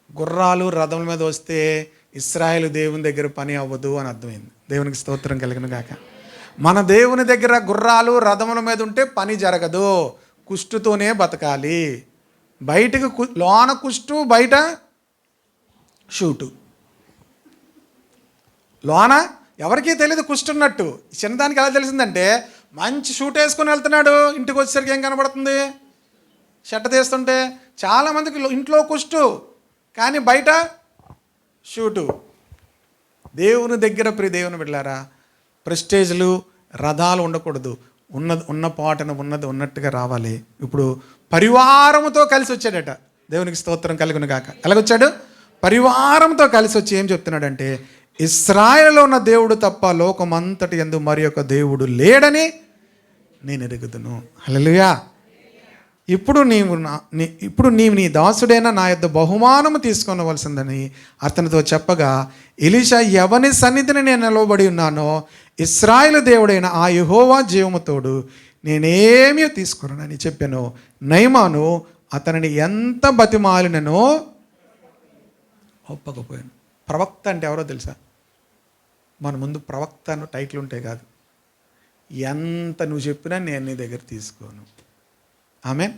గుర్రాలు రథముల మీద వస్తే ఇశ్రాయేలు దేవుని దగ్గర పని అవ్వదు అని అర్థమైంది. దేవునికి స్తోత్రం కలుగును గాక. మన దేవుని దగ్గర గుర్రాలు రథముల మీద ఉంటే పని జరగదు. కుష్టుతోనే బతకాలి. బయటకు లోన కుష్టు, బయట షూటు. లోన ఎవరికీ తెలియదు కుష్టున్నట్టు. చిన్నదానికి ఎలా తెలిసిందంటే, మంచి షూట్ వేసుకొని వెళ్తున్నాడు, ఇంటికి వచ్చేసరికి ఏం కనబడుతుంది? షర్ట్ తీస్తుంటే. చాలామందికి ఇంట్లో కుష్టు, కానీ బయట షూటు. దేవుని దగ్గర ప్రియ దేవుని బిడ్డలారా, ప్రెస్టేజ్లు రథాలు ఉండకూడదు. ఉన్న పాటను ఉన్నది ఉన్నట్టుగా రావాలి. ఇప్పుడు పరివారంతో కలిసి వచ్చాడట. దేవునికి స్తోత్రం కలుగును గాక. ఎలాగొచ్చాడు? పరివారంతో కలిసి వచ్చి ఏం చెప్తున్నాడంటే, ఇశ్రాయేలులో ఉన్న దేవుడు తప్ప లోకమంతటి యందు మరి ఒక దేవుడు లేడని నేను ఎరుగుదును. హల్లెలూయా. ఇప్పుడు నీవు నీ దాసుడైన నా యొద్ద బహుమానము తీసుకొనవలసిందని అతనితో చెప్పగా, ఎలీషా, ఎవని సన్నిధిని నేను నిలవబడి ఉన్నానో ఇశ్రాయేలు దేవుడైన ఆ యెహోవా జీవముతోడు నేనేమీ తీసుకున్నానని చెప్పాను. నయమాను అతనిని ఎంత బతిమాలిననో ఒప్పకపోయాను. ప్రవక్త అంటే ఎవరో తెలుసా? మన ముందు ప్రవక్త అన్న టైటిల్ ఉంటే కాదు, ఎంత నువ్వు చెప్పినా నేను నీ దగ్గర తీసుకోను. ఆమెన్.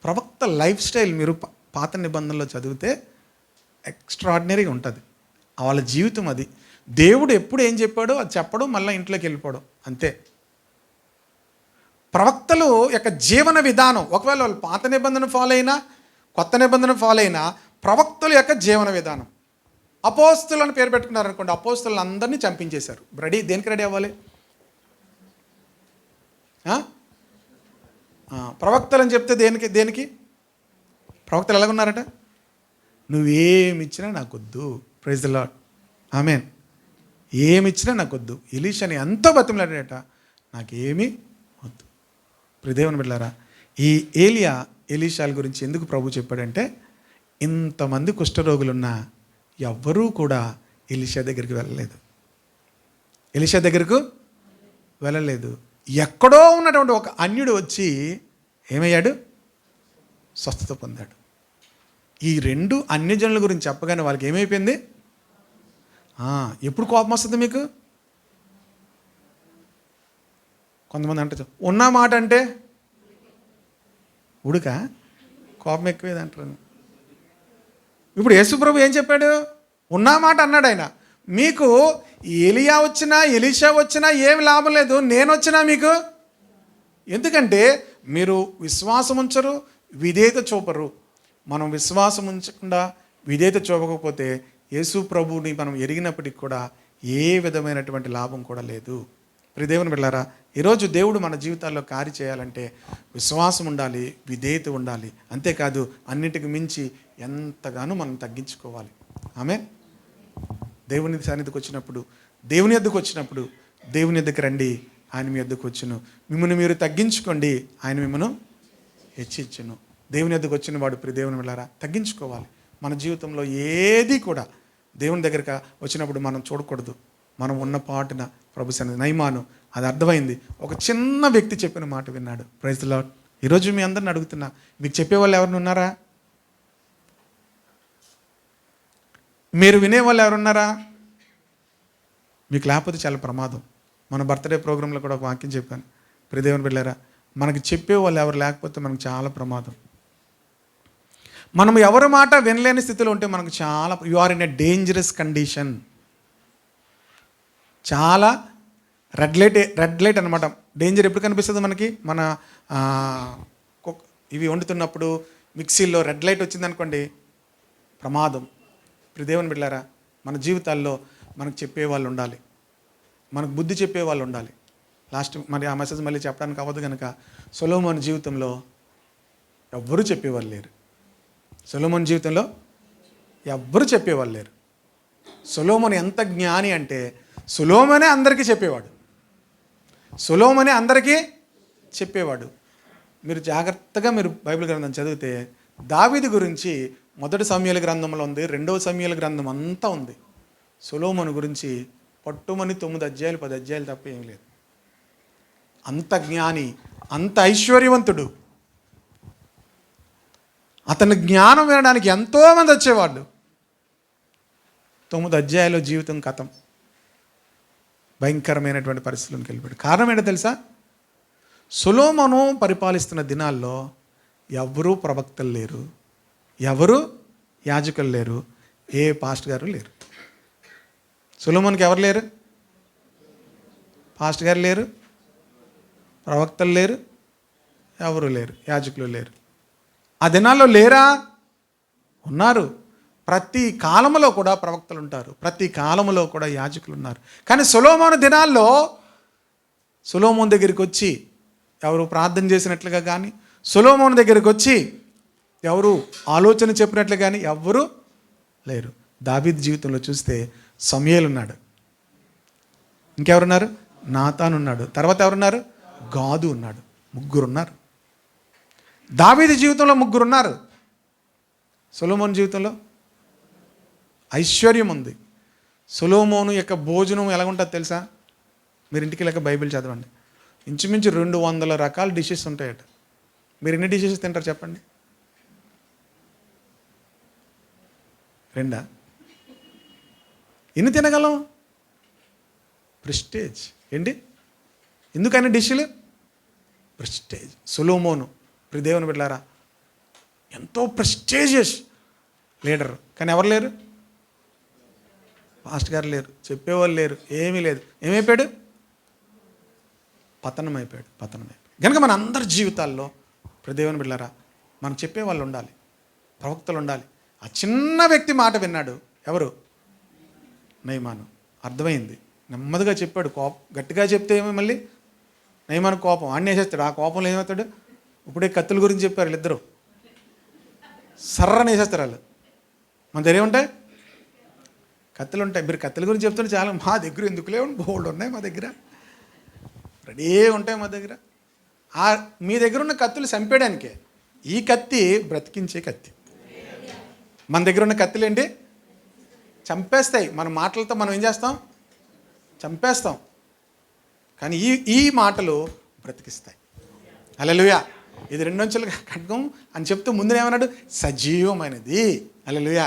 ప్రవక్త లైఫ్ స్టైల్ మీరు పాత నిబంధనలో చదివితే ఎక్స్ట్రాడినరీగా ఉంటుంది. వాళ్ళ జీవితం అది. దేవుడు ఎప్పుడు ఏం చెప్పాడో అది చెప్పడం, మళ్ళీ ఇంట్లోకి వెళ్ళిపోవడం, అంతే. ప్రవక్తలు యొక్క జీవన విధానం, ఒకవేళ వాళ్ళు పాత నిబంధన ఫాలో అయినా కొత్త నిబంధన ఫాలో అయినా, ప్రవక్తల యొక్క జీవన విధానం. అపోస్తులను పేరు పెట్టుకున్నారనుకోండి, అపోస్తులను అందరినీ చంపించేశారు. దేనికి రెడీ అవ్వాలి? ప్రవక్తలు అని చెప్తే దేనికి ప్రవక్తలు ఎలాగున్నారట? నువ్వేమిచ్చినా నాకొద్దు. Praise the Lord. ఆమేన్. ఏమిచ్చినా నాకొద్దు. ఎలీషాని ఎంతో బతిమలాడట, నాకేమీ వద్దు. ప్రియదేవుని బిడ్డలారా, ఈ ఎలీషాల గురించి ఎందుకు ప్రభు చెప్పాడంటే, ఇంతమంది కుష్ఠరోగులున్నా ఎవ్వరూ కూడా ఎలీషా దగ్గరికి వెళ్ళలేదు. ఎక్కడో ఉన్నటువంటి ఒక అన్యుడు వచ్చి ఏమయ్యాడు? స్వస్థత పొందాడు. ఈ 2 అన్యజనుల గురించి చెప్పగానే వాళ్ళకి ఏమైపోయింది? ఎప్పుడు కోపం వస్తుంది మీకు? కొంతమంది అంటే ఉన్న మాట అంటే ఉడక, కోపం ఎక్కువేది అంటారు. ఇప్పుడు యేసుప్రభు ఏం చెప్పాడు? ఉన్న మాట అన్నాడు ఆయన. మీకు ఎలియా వచ్చినా ఎలీషా వచ్చినా ఏమి లాభం లేదు, నేను వచ్చినా మీకు. ఎందుకంటే మీరు విశ్వాసం ఉంచరు, విధేయత చూపరు. మనం విశ్వాసం ఉంచకుండా విధేయత చూపకపోతే యేసు ప్రభువుని మనం ఎరిగినప్పటికి కూడా ఏ విధమైనటువంటి లాభం కూడా లేదు. ప్రియదేవుని బిడ్డలారా, ఈరోజు దేవుడు మన జీవితాల్లో కార్యం చేయాలంటే విశ్వాసం ఉండాలి, విధేయత ఉండాలి. అంతేకాదు అన్నిటికి మించి ఎంతగానో మనం తగ్గించుకోవాలి. ఆమేన్. దేవుని సన్నిధికి వచ్చినప్పుడు, దేవుని యొద్దకు వచ్చినప్పుడు, దేవుని యొద్దకు రండి, ఆయన మీ యొద్దకు వచ్చును. మిమ్మల్ని మీరు తగ్గించుకోండి, ఆయన మిమ్మల్ని హెచ్చించును. దేవుని యొద్దకు వచ్చిన వాడు ప్రియ దేవుని వెళ్ళారా తగ్గించుకోవాలి. మన జీవితంలో ఏది కూడా దేవుని దగ్గరకు వచ్చినప్పుడు మనం చూడకూడదు. మనం ఉన్న పాటున ప్రభు సన్నిధి. నయమాను అది అర్థమైంది. ఒక చిన్న వ్యక్తి చెప్పిన మాట విన్నాడు. Praise the Lord. ఈరోజు మీ అందరిని అడుగుతున్నా, మీకు చెప్పేవాళ్ళు ఎవరిని ఉన్నారా? మీరు వినేవాళ్ళు ఎవరున్నారా? మీకు లేకపోతే చాలా ప్రమాదం. మన బర్త్డే ప్రోగ్రాంలో కూడా ఒక వాక్యం చెప్పాను. ప్రియదేవుని బిడ్డలారా, మనకి చెప్పేవాళ్ళు ఎవరు లేకపోతే మనకు చాలా ప్రమాదం. మనం ఎవరి మాట వినలేని స్థితిలో ఉంటే మనకు చాలా, you are in a dangerous condition. చాలా రెడ్ లైట్ అనమాట. డేంజర్ ఎప్పుడు కనిపిస్తుంది మనకి? మన ఇవి వండుతున్నప్పుడు, మిక్సీలో రెడ్ లైట్ వచ్చిందనుకోండి, ప్రమాదం. ఇప్పుడు దేవుని బిడ్డలారా, మన జీవితాల్లో మనకు చెప్పేవాళ్ళు ఉండాలి, మనకు బుద్ధి చెప్పేవాళ్ళు ఉండాలి. లాస్ట్ మరి ఆ మెసేజ్ మళ్ళీ చెప్పడానికి అవ్వదు కనుక, సొలొమోను జీవితంలో ఎవ్వరూ చెప్పేవాళ్ళు లేరు. సొలొమోను జీవితంలో ఎవ్వరూ చెప్పేవాళ్ళు లేరు. సొలొమోను ఎంత జ్ఞాని అంటే సొలొమోనే అందరికీ చెప్పేవాడు. సొలొమోనే అందరికీ చెప్పేవాడు. మీరు జాగ్రత్తగా మీరు బైబిల్ గ్రంథం చదివితే దావీదు గురించి 1 సమూయేలు గ్రంథంలో ఉంది, 2 సమూయేలు గ్రంథం అంతా ఉంది. సొలొమోను గురించి పట్టుమని 9 అధ్యాయాలు 10 అధ్యాయాలు తప్ప ఏం లేదు. అంత జ్ఞాని, అంత ఐశ్వర్యవంతుడు. అతని జ్ఞానం వినడానికి ఎంతోమంది వచ్చేవాళ్ళు. 9 అధ్యాయాలు జీవితం కథం, భయంకరమైనటువంటి పరిస్థితులకు వెళ్ళిపోయాడు. కారణం ఏంటో తెలుసా? సొలొమోను పరిపాలిస్తున్న దినాల్లో ఎవరూ ప్రవక్తలు లేరు, ఎవరు యాజకులు లేరు, ఏ పాస్ట్ గారు లేరు. సొలొమోనుకి ఎవరు లేరు? పాస్ట్ గారు లేరు, ప్రవక్తలు లేరు, ఎవరు లేరు, యాజకులు లేరు. ఆ దినాల్లో లేరా? ఉన్నారు. ప్రతి కాలంలో కూడా ప్రవక్తలు ఉంటారు, ప్రతి కాలంలో కూడా యాజకులు ఉన్నారు. కానీ సొలొమోను దినాల్లో సొలొమోను దగ్గరికి వచ్చి ఎవరు ప్రార్థన చేసినట్లుగా కానీ, సొలొమోను దగ్గరికి వచ్చి ఎవరు ఆలోచన చెప్పినట్లు కానీ ఎవ్వరూ లేరు. దావీదు జీవితంలో చూస్తే సమూయేలు ఉన్నాడు, ఇంకెవరున్నారు? నాతాను ఉన్నాడు, తర్వాత ఎవరున్నారు? గాదు ఉన్నాడు. 3 ఉన్నారు. దావీదు జీవితంలో 3 ఉన్నారు. సొలొమోను జీవితంలో ఐశ్వర్యం ఉంది. సొలొమోను యొక్క భోజనం ఎలా ఉంటుందో తెలుసా? మీరు ఇంటికి లేక బైబిల్ చదవండి. ఇంచుమించు 200 రకాల డిషెస్ ఉంటాయట. మీరు ఎన్ని డిషెస్ తింటారు చెప్పండి? 2? ఎన్ని తినగలం? ప్రెస్టేజ్. ఏంటి? ఎందుకని డిష్లు? ప్రెస్టేజ్. సొలొమోను దేవుని బిడ్డలారా ఎంతో ప్రెస్టేజియస్ లీడర్. కానీ ఎవరు లేరు? పాస్ట్ గారు లేరు, చెప్పేవాళ్ళు లేరు, ఏమీ లేదు. ఏమైపోయాడు? పతనం అయిపోయాడు. కనుక మన అందరి జీవితాల్లో దేవుని బిడ్డలారా మనం చెప్పేవాళ్ళు ఉండాలి, ప్రవక్తలు ఉండాలి. ఆ చిన్న వ్యక్తి మాట విన్నాడు. ఎవరు? నయమాను. అర్థమైంది, నెమ్మదిగా చెప్పాడు. గట్టిగా చెప్తే ఏమో మళ్ళీ నయమాను కోపం అన్నీ వేసేస్తాడు. ఆ కోపంలో ఏమవుతాడు? ఇప్పుడే కత్తుల గురించి చెప్పారు వీళ్ళిద్దరూ, సర్రని వేసేస్తారు వాళ్ళు. మన దగ్గర ఏముంటాయి? కత్తులు ఉంటాయి. మీరు కత్తుల గురించి చెప్తుంటే చాలా, మా దగ్గర ఎందుకు లేవు, బోల్డ్ ఉన్నాయి మా దగ్గర, రెడీ ఉంటాయి మా దగ్గర. మీ దగ్గర ఉన్న కత్తులు చంపేయడానికే. ఈ కత్తి బ్రతికించే కత్తి. మన దగ్గర ఉన్న కత్తులు ఏంటి? చంపేస్తాయి. మన మాటలతో మనం ఏం చేస్తాం? చంపేస్తాం. కానీ ఈ మాటలు బ్రతికిస్తాయి. హల్లెలూయా. ఇది 2 అంచుల ఖడ్గం అని చెప్తూ ముందు ఏమన్నాడు? సజీవమైనది. హల్లెలూయా.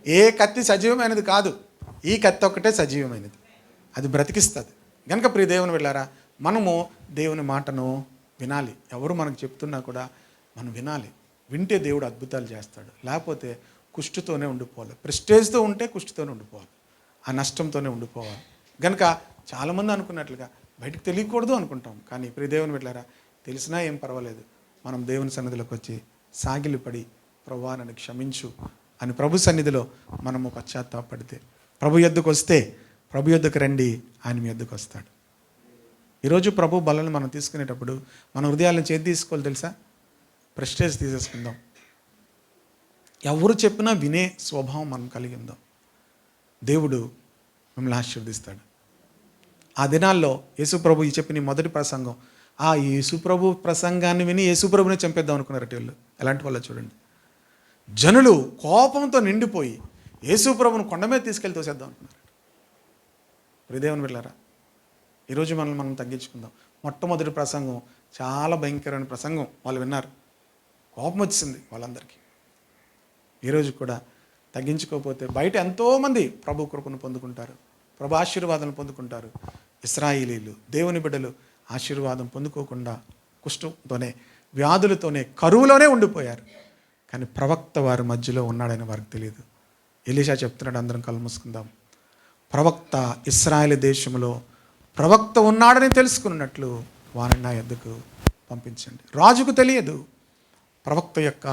ఏ కత్తి సజీవమైనది కాదు, ఈ కత్తి ఒక్కటే సజీవమైనది, అది బ్రతికిస్తుంది. కనుక ప్రియ దేవుని వెళ్ళారా, మనము దేవుని మాటను వినాలి. ఎవరు మనకు చెప్తున్నా కూడా మనం వినాలి. వింటే దేవుడు అద్భుతాలు చేస్తాడు. లేకపోతే కుష్టుతోనే ఉండిపోవాలి. ప్రెస్టేజ్తో ఉంటే కుష్టుతోనే ఉండిపోవాలి, ఆ నష్టంతోనే ఉండిపోవాలి. కనుక చాలామంది అనుకున్నట్లుగా బయటకు తెలియకూడదు అనుకుంటాం. కానీ ప్రియ దేవుని వెళ్ళారా, తెలిసినా ఏం పర్వాలేదు, మనం దేవుని సన్నిధిలోకి వచ్చి సాగిలిపడి ప్రభువా నన్ను క్షమించు అని ప్రభు సన్నిధిలో మనము పశ్చాత్తాపడితే, ప్రభు యొద్దకు వస్తే, ప్రభు యొద్దకు రండి, ఆయన మీ యొద్దకు వస్తాడు. ఈరోజు ప్రభు బలను మనం తీసుకునేటప్పుడు మన హృదయాలను చేతి తీసుకోవాలి తెలుసా? ప్రెస్టేజ్ తీసేసుకుందాం. ఎవరు చెప్పినా వినే స్వభావం మనం కలిగి ఉందాం. దేవుడు మిమ్మల్ని ఆశీర్వదిస్తాడు. ఆ దినాల్లో యేసుప్రభు చెప్పిన మొదటి ప్రసంగం, ఆ యేసుప్రభు ప్రసంగాన్ని విని యేసుప్రభుని చంపేద్దాం అనుకున్నారట వీళ్ళు. ఎలాంటి వాళ్ళో చూడండి. జనులు కోపంతో నిండిపోయి యేసుప్రభుని కొండ మీద తీసుకెళ్ళి తోసేద్దాం అనుకున్నారు. హృదయం వెళ్ళారా, ఈరోజు మనం తగ్గించుకుందాం. మొట్టమొదటి ప్రసంగం చాలా భయంకరమైన ప్రసంగం, వాళ్ళు విన్నారు, కోపం వచ్చింది వాళ్ళందరికీ. ఈరోజు కూడా తగ్గించుకోకపోతే బయట ఎంతోమంది ప్రభు కృపను పొందుకుంటారు, ప్రభు ఆశీర్వాదాలను పొందుకుంటారు. ఇశ్రాయేలీలు దేవుని బిడ్డలు ఆశీర్వాదం పొందుకోకుండా కుష్ఠంతోనే, వ్యాధులతోనే, కరువులోనే ఉండిపోయారు. కానీ ప్రవక్త వారి మధ్యలో ఉన్నాడని వారికి తెలియదు. ఎలీషా చెప్తున్నాడు, అందరం కళ్ళు మూసుకుందాం, ప్రవక్త ఇశ్రాయేలు దేశంలో ప్రవక్త ఉన్నాడని తెలుసుకున్నట్లు వారిని నా యొద్దకు పంపించండి. రాజుకు తెలియదు ప్రవక్త యొక్క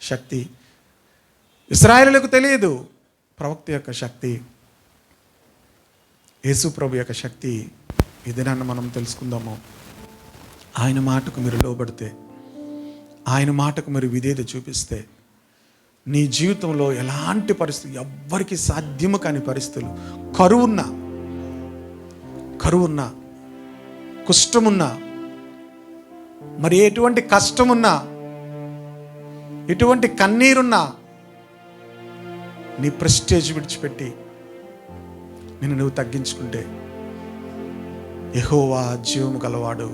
శక్తి. ఇశ్రాయేలులకు తెలియదు ప్రవక్త యొక్క శక్తి, యేసు ప్రభు యొక్క శక్తి. ఈ దినాన్ని మనం తెలుసుకుందాము. ఆయన మాటకు మీరు లోబడితే, ఆయన మాటకు మీరు విధేయత చూపిస్తే, నీ జీవితంలో ఎలాంటి పరిస్థితి, ఎవ్వరికి సాధ్యము కాని పరిస్థితులు, కరువున్నా, కుష్టమున్నా, మరి ఎటువంటి కష్టమున్నా, ఎటువంటి కన్నీరున్నా, నీ ప్రెస్టేజ్ విడిచిపెట్టి నిన్ను నువ్వు తగ్గించుకుంటే, యెహోవా జీవము గలవాడు,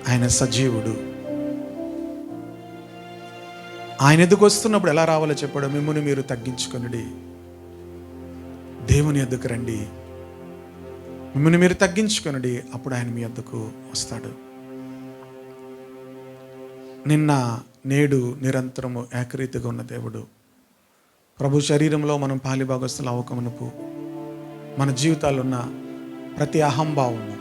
ఆయన సజీవుడు. ఆయన ఎద్దుకు వస్తున్నప్పుడు ఎలా రావాలో చెప్పాడు. మిమ్మల్ని మీరు తగ్గించుకొనుడి, దేవుని ఎద్దుకు రండి, మిమ్మల్ని మీరు తగ్గించుకొనుడి, అప్పుడు ఆయన మీ ఎద్దుకు వస్తాడు. నిన్న నేడు నిరంతరము ఏకరీతిగా ఉన్న దేవుడు, ప్రభు శరీరంలో మనం పాలిభాగస్తులు అవ్వకమునుపు మన జీవితాల్లో ఉన్న ప్రతి అహంభావము,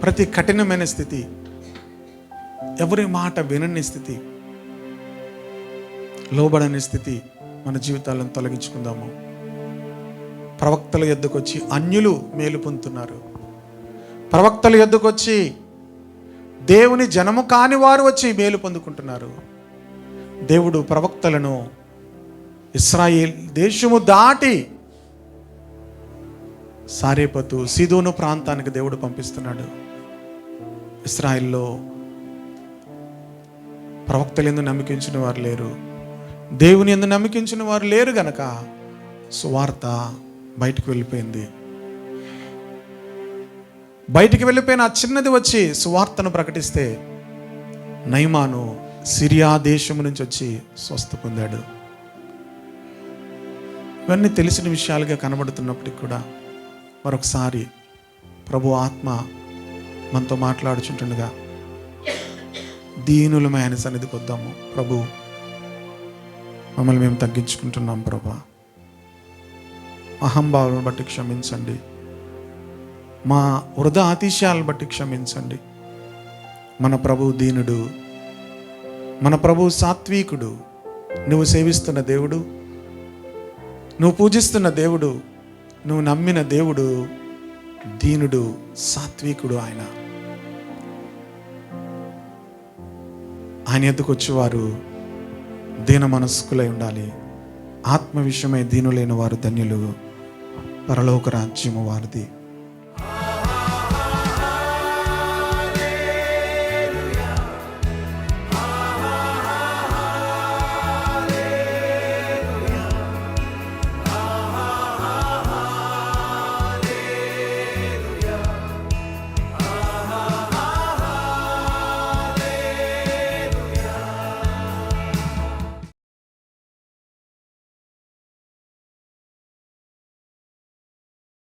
ప్రతి కఠినమైన స్థితి, ఎవరి మాట వినని స్థితి, లోబడని స్థితి మన జీవితాలను తొలగించుకుందాము. ప్రవక్తల యొద్దకు వచ్చి అన్యులు మేలు పొందుతున్నారు. ప్రవక్తల యొద్దకు వచ్చి దేవుని జనము కాని వారు వచ్చి మేలు పొందుకుంటున్నారు. దేవుడు ప్రవక్తలను ఇశ్రాయేల్ దేశము దాటి సారేపతు సీదోను ప్రాంతానికి దేవుడు పంపిస్తున్నాడు. ఇశ్రాయేల్లో ప్రవక్తలు ఎందు నమ్మకించిన వారు లేరు, దేవుని ఎందు నమ్మకించిన వారు లేరు గనక సువార్త బయటికి వెళ్ళిపోయింది. బయటికి వెళ్ళిపోయిన ఆ చిన్నది వచ్చి సువార్తను ప్రకటిస్తే నయమాను సిరియా దేశం నుంచి వచ్చి స్వస్థ పొందాడు. ఇవన్నీ తెలిసిన విషయాలుగా కనబడుతున్నప్పటికీ కూడా మరొకసారి ప్రభు ఆత్మ మనతో మాట్లాడుచుంటుండగా దీనులమే ఆయన సన్నిధికి వద్దాము. ప్రభు, మమ్మల్ని మేము తగ్గించుకుంటున్నాం ప్రభా, అహంభావాలను బట్టి క్షమించండి, మా వృధా అతిశయాలను బట్టి క్షమించండి. మన ప్రభు దీనుడు, మన ప్రభు సాత్వికుడు. నువ్వు సేవిస్తున్న దేవుడు, నువ్వు పూజిస్తున్న దేవుడు, నువ్వు నమ్మిన దేవుడు దీనుడు, సాత్వికుడు. ఆయన ఎద్దుకు వచ్చేవారు దీన మనస్కులై ఉండాలి. ఆత్మ విషయమై దీనులైన వారు ధన్యులు, పరలోక రాజ్యము వారిది.